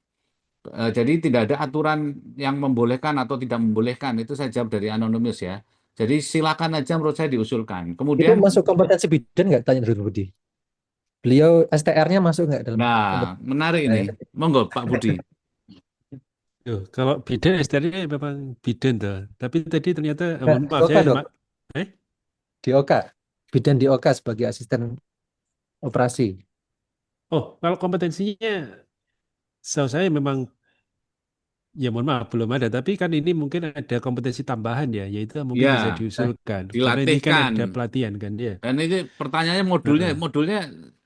Jadi tidak ada aturan yang membolehkan atau tidak membolehkan. Itu saya jawab dari anonimus ya. Jadi silakan aja menurut saya diusulkan. Itu Kemudian, masuk kompetensi bidan nggak? Tanya dulu, Budi. Beliau STR-nya masuk nggak dalam nah kompetensi? menarik Nah, ini. itu. Monggo Pak Budi. Tuh, kalau bidan STR-nya memang bidan tuh. Tapi tadi ternyata Nggak, mohon di maaf OK, saya Dok. eh Di OK. Bidan di OK sebagai asisten operasi. oh kalau kompetensinya setahu saya memang ya mohon maaf belum ada, tapi kan ini mungkin ada kompetensi tambahan ya, yaitu mungkin bisa Ya, Nah, diusulkan karena ini kan dilatihkan. ada pelatihan kan ya. Dan ini pertanyaannya Heeh. modulnya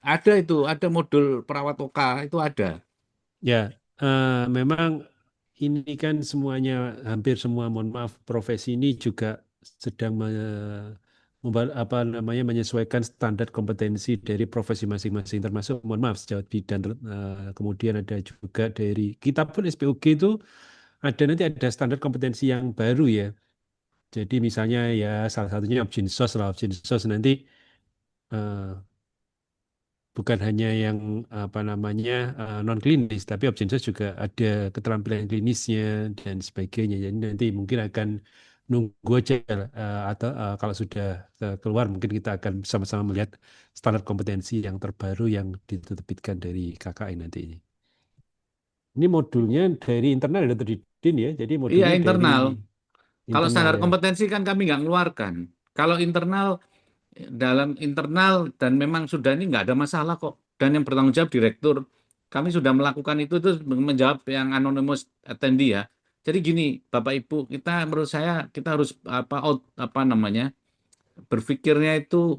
ada itu, ada modul perawat OKA itu ada. Ya, memang ini kan semuanya hampir semua mohon maaf profesi ini juga sedang apa namanya menyesuaikan standar kompetensi dari profesi masing-masing, termasuk mohon maaf sejawat bidan, kemudian ada juga dari kita pun SPOG itu nanti ada standar kompetensi yang baru ya. Jadi misalnya ya salah satunya Opjinsos lah, Opjinsos nanti eh, bukan hanya yang apa namanya non klinis, tapi Opjinsos juga ada keterampilan klinisnya dan sebagainya. Jadi nanti mungkin akan nunggu aja atau kalau sudah keluar mungkin kita akan sama-sama melihat standar kompetensi yang terbaru yang diterbitkan dari KKN nanti ini. Ini modulnya dari internal ya Dr. Didin ya. Jadi Iya, modulnya dari internal. Kalau internal standar ya. kompetensi kan kami nggak mengeluarkan. Kalau internal, dalam internal dan memang sudah ini nggak ada masalah kok. Dan yang bertanggung jawab direktur. Kami sudah melakukan itu menjawab yang anonymous attendee ya. Jadi gini, Bapak Ibu, kita menurut saya kita harus apa namanya berpikirnya itu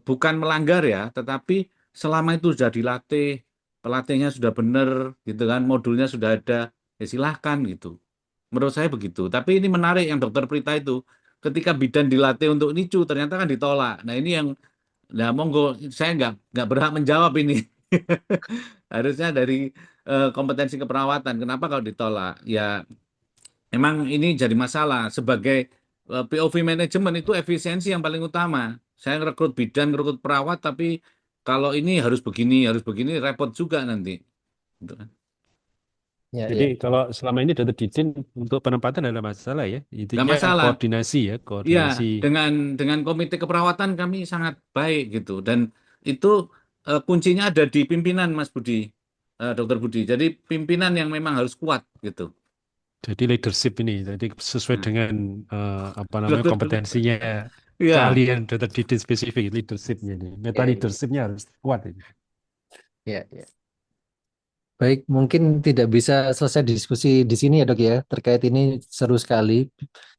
bukan melanggar ya, tetapi selama itu sudah dilatih, pelatihnya sudah benar, gitu kan, modulnya sudah ada, ya silahkan gitu. Menurut saya begitu. Tapi ini menarik yang Dokter Prita itu, ketika bidan dilatih untuk NICU, ternyata kan ditolak. Nah ini yang, nah monggo, saya nggak berhak menjawab ini. Harusnya dari kompetensi keperawatan. Kenapa kalau ditolak? Ya memang ini jadi masalah sebagai POV manajemen itu efisiensi yang paling utama. Saya rekrut bidan, rekrut perawat, tapi kalau ini harus begini, repot juga nanti. Gitu kan. Ya, Jadi ya. kalau selama ini Dr. Didin untuk penempatan ada masalah ya. Nggak Intinya masalah. koordinasi ya, Iya, koordinasi. dengan komite keperawatan kami sangat baik gitu. Dan itu kuncinya ada di pimpinan, Mas Budi, Dokter Budi. Jadi pimpinan yang memang harus kuat gitu. Jadi leadership ini, jadi sesuai Nah, dengan apa namanya kompetensinya iya, keahlian Dr. Didin spesifik leadershipnya ini. Meta Ya, ya. leadershipnya harus kuat ini. Ya, ya. Baik, mungkin tidak bisa selesai diskusi di sini ya dok ya, terkait ini seru sekali.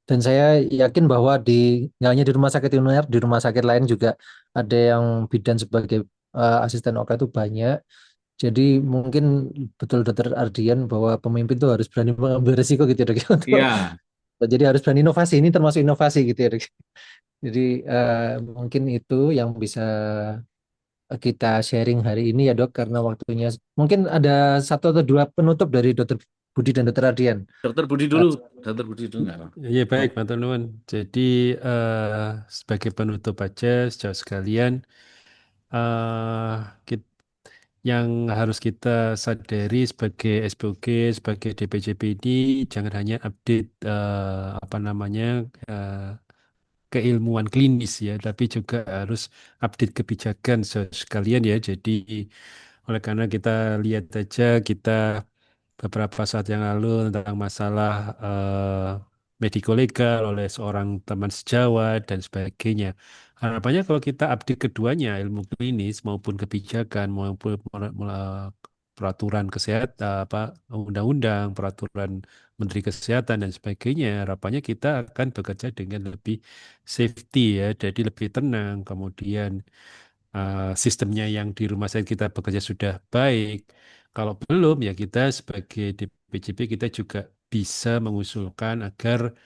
Dan saya yakin bahwa nggak hanya di rumah sakit UNER, di rumah sakit lain juga ada yang bidan sebagai asisten OK itu banyak. Jadi mungkin betul dokter Ardian bahwa pemimpin itu harus berani mengambil risiko gitu ya dok ya. iya. Jadi harus berani inovasi, ini termasuk inovasi gitu ya dok. Jadi mungkin itu yang bisa kita sharing hari ini ya dok, karena waktunya mungkin ada satu atau dua penutup dari dokter Budi dan dokter Ardian. Dokter Budi Eh, dulu, Dokter Budi dulu nggak apa. Ya baik, Pak Nuwun. Jadi sebagai penutup aja, sejauh sekalian, eh kit- yang harus kita sadari sebagai SPOG, sebagai DPJP ini jangan hanya update apa namanya eh, keilmuan klinis ya, tapi juga harus update kebijakan sekalian ya. Jadi oleh karena kita lihat aja kita beberapa saat yang lalu tentang masalah medico legal oleh seorang teman sejawat dan sebagainya. Harapannya kalau kita update keduanya, ilmu klinis maupun kebijakan maupun peraturan kesehatan, apa undang-undang, peraturan Menteri Kesehatan dan sebagainya, harapannya kita akan bekerja dengan lebih safety ya, jadi lebih tenang. Kemudian sistemnya yang di rumah sakit kita bekerja sudah baik. Kalau belum ya kita sebagai DPJP kita juga bisa mengusulkan agar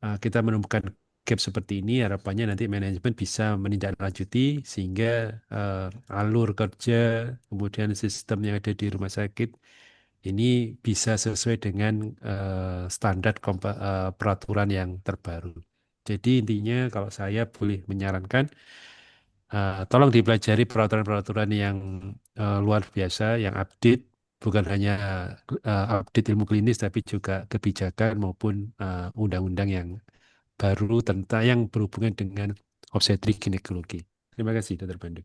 kita menemukan gap seperti ini. Harapannya nanti manajemen bisa menindaklanjuti sehingga alur kerja kemudian sistem yang ada di rumah sakit ini bisa sesuai dengan standar peraturan yang terbaru. Jadi intinya kalau saya boleh menyarankan tolong dipelajari peraturan-peraturan yang luar biasa, yang update, bukan hanya update ilmu klinis, tapi juga kebijakan maupun undang-undang yang baru tentang yang berhubungan dengan obstetrik ginekologi. Terima kasih, Dr. Pandu.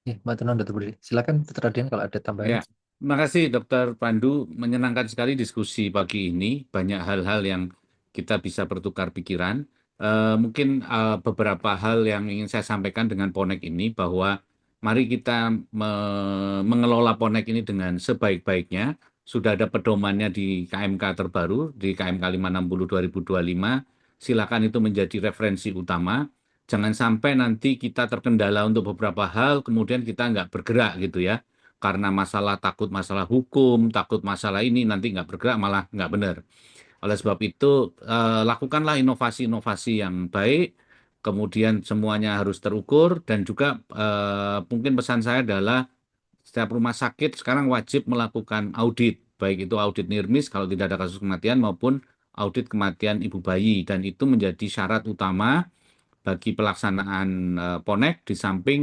ya, Mbak Tunan, dokter Budi. Silakan dokter Ardian kalau ada tambahan. Ya, terima kasih Dokter Pandu. Menyenangkan sekali diskusi pagi ini. Banyak hal-hal yang kita bisa bertukar pikiran. Mungkin beberapa hal yang ingin saya sampaikan dengan Ponek ini bahwa mari kita mengelola Ponek ini dengan sebaik-baiknya. Sudah ada pedomannya di KMK terbaru, di KMK 560 2025. Silakan itu menjadi referensi utama. Jangan sampai nanti kita terkendala untuk beberapa hal, kemudian kita nggak bergerak gitu ya karena takut masalah hukum, takut masalah ini, nanti nggak bergerak malah nggak benar. Oleh sebab itu, lakukanlah inovasi-inovasi yang baik, kemudian semuanya harus terukur, dan juga mungkin pesan saya adalah setiap rumah sakit sekarang wajib melakukan audit, baik itu audit NIRMIS kalau tidak ada kasus kematian maupun audit kematian ibu bayi, dan itu menjadi syarat utama bagi pelaksanaan PONEK di samping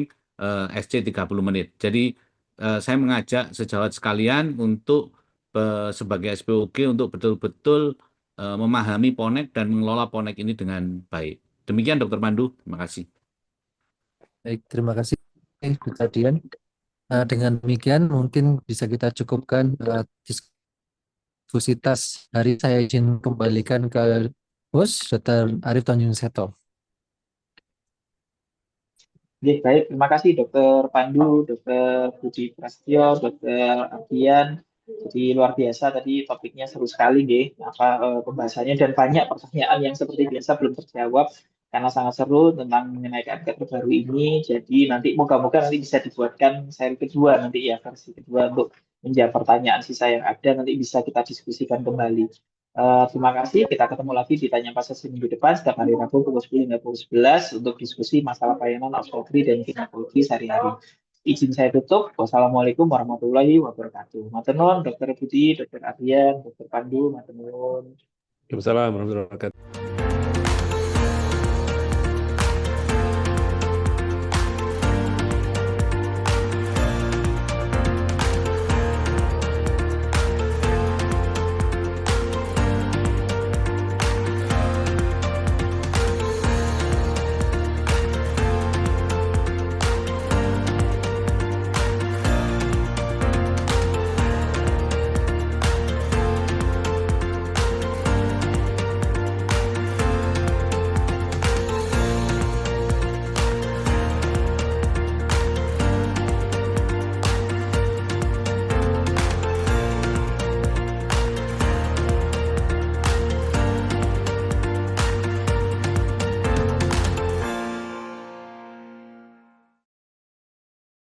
SC 30 menit. Jadi saya mengajak sejawat sekalian untuk sebagai SPOG untuk betul-betul memahami PONEK dan mengelola PONEK ini dengan baik. Demikian Dr. Pandu, terima kasih. Baik, terima kasih Dr. Dian. Dengan demikian mungkin bisa kita cukupkan diskusi tas hari. Saya izin kembalikan ke host Dr. Arief Tanjung Seto. Oke, baik. Terima kasih Dokter Pandu, Dokter Budi Prasetyo, Dokter Ardian. Jadi luar biasa tadi topiknya seru sekali deh pembahasannya, dan banyak pertanyaan yang seperti biasa belum terjawab karena sangat seru tentang mengenai KMK terbaru ini. Jadi nanti moga-moga nanti bisa dibuatkan seri kedua nanti ya, versi kedua untuk menjawab pertanyaan sisa yang ada, nanti bisa kita diskusikan kembali. Terima kasih. Kita ketemu lagi di Tanya Pasasi minggu depan setiap hari Rabu pukul 10 hingga pukul 11 untuk diskusi masalah pelayanan obstetri dan ginekologi sehari-hari. Izin saya tutup. Wassalamualaikum warahmatullahi wabarakatuh. Matur nuwun Dr. Budi, Dr. Ardian, Dr. Pandu, matur nuwun. Waalaikumsalam warahmatullahi wabarakatuh.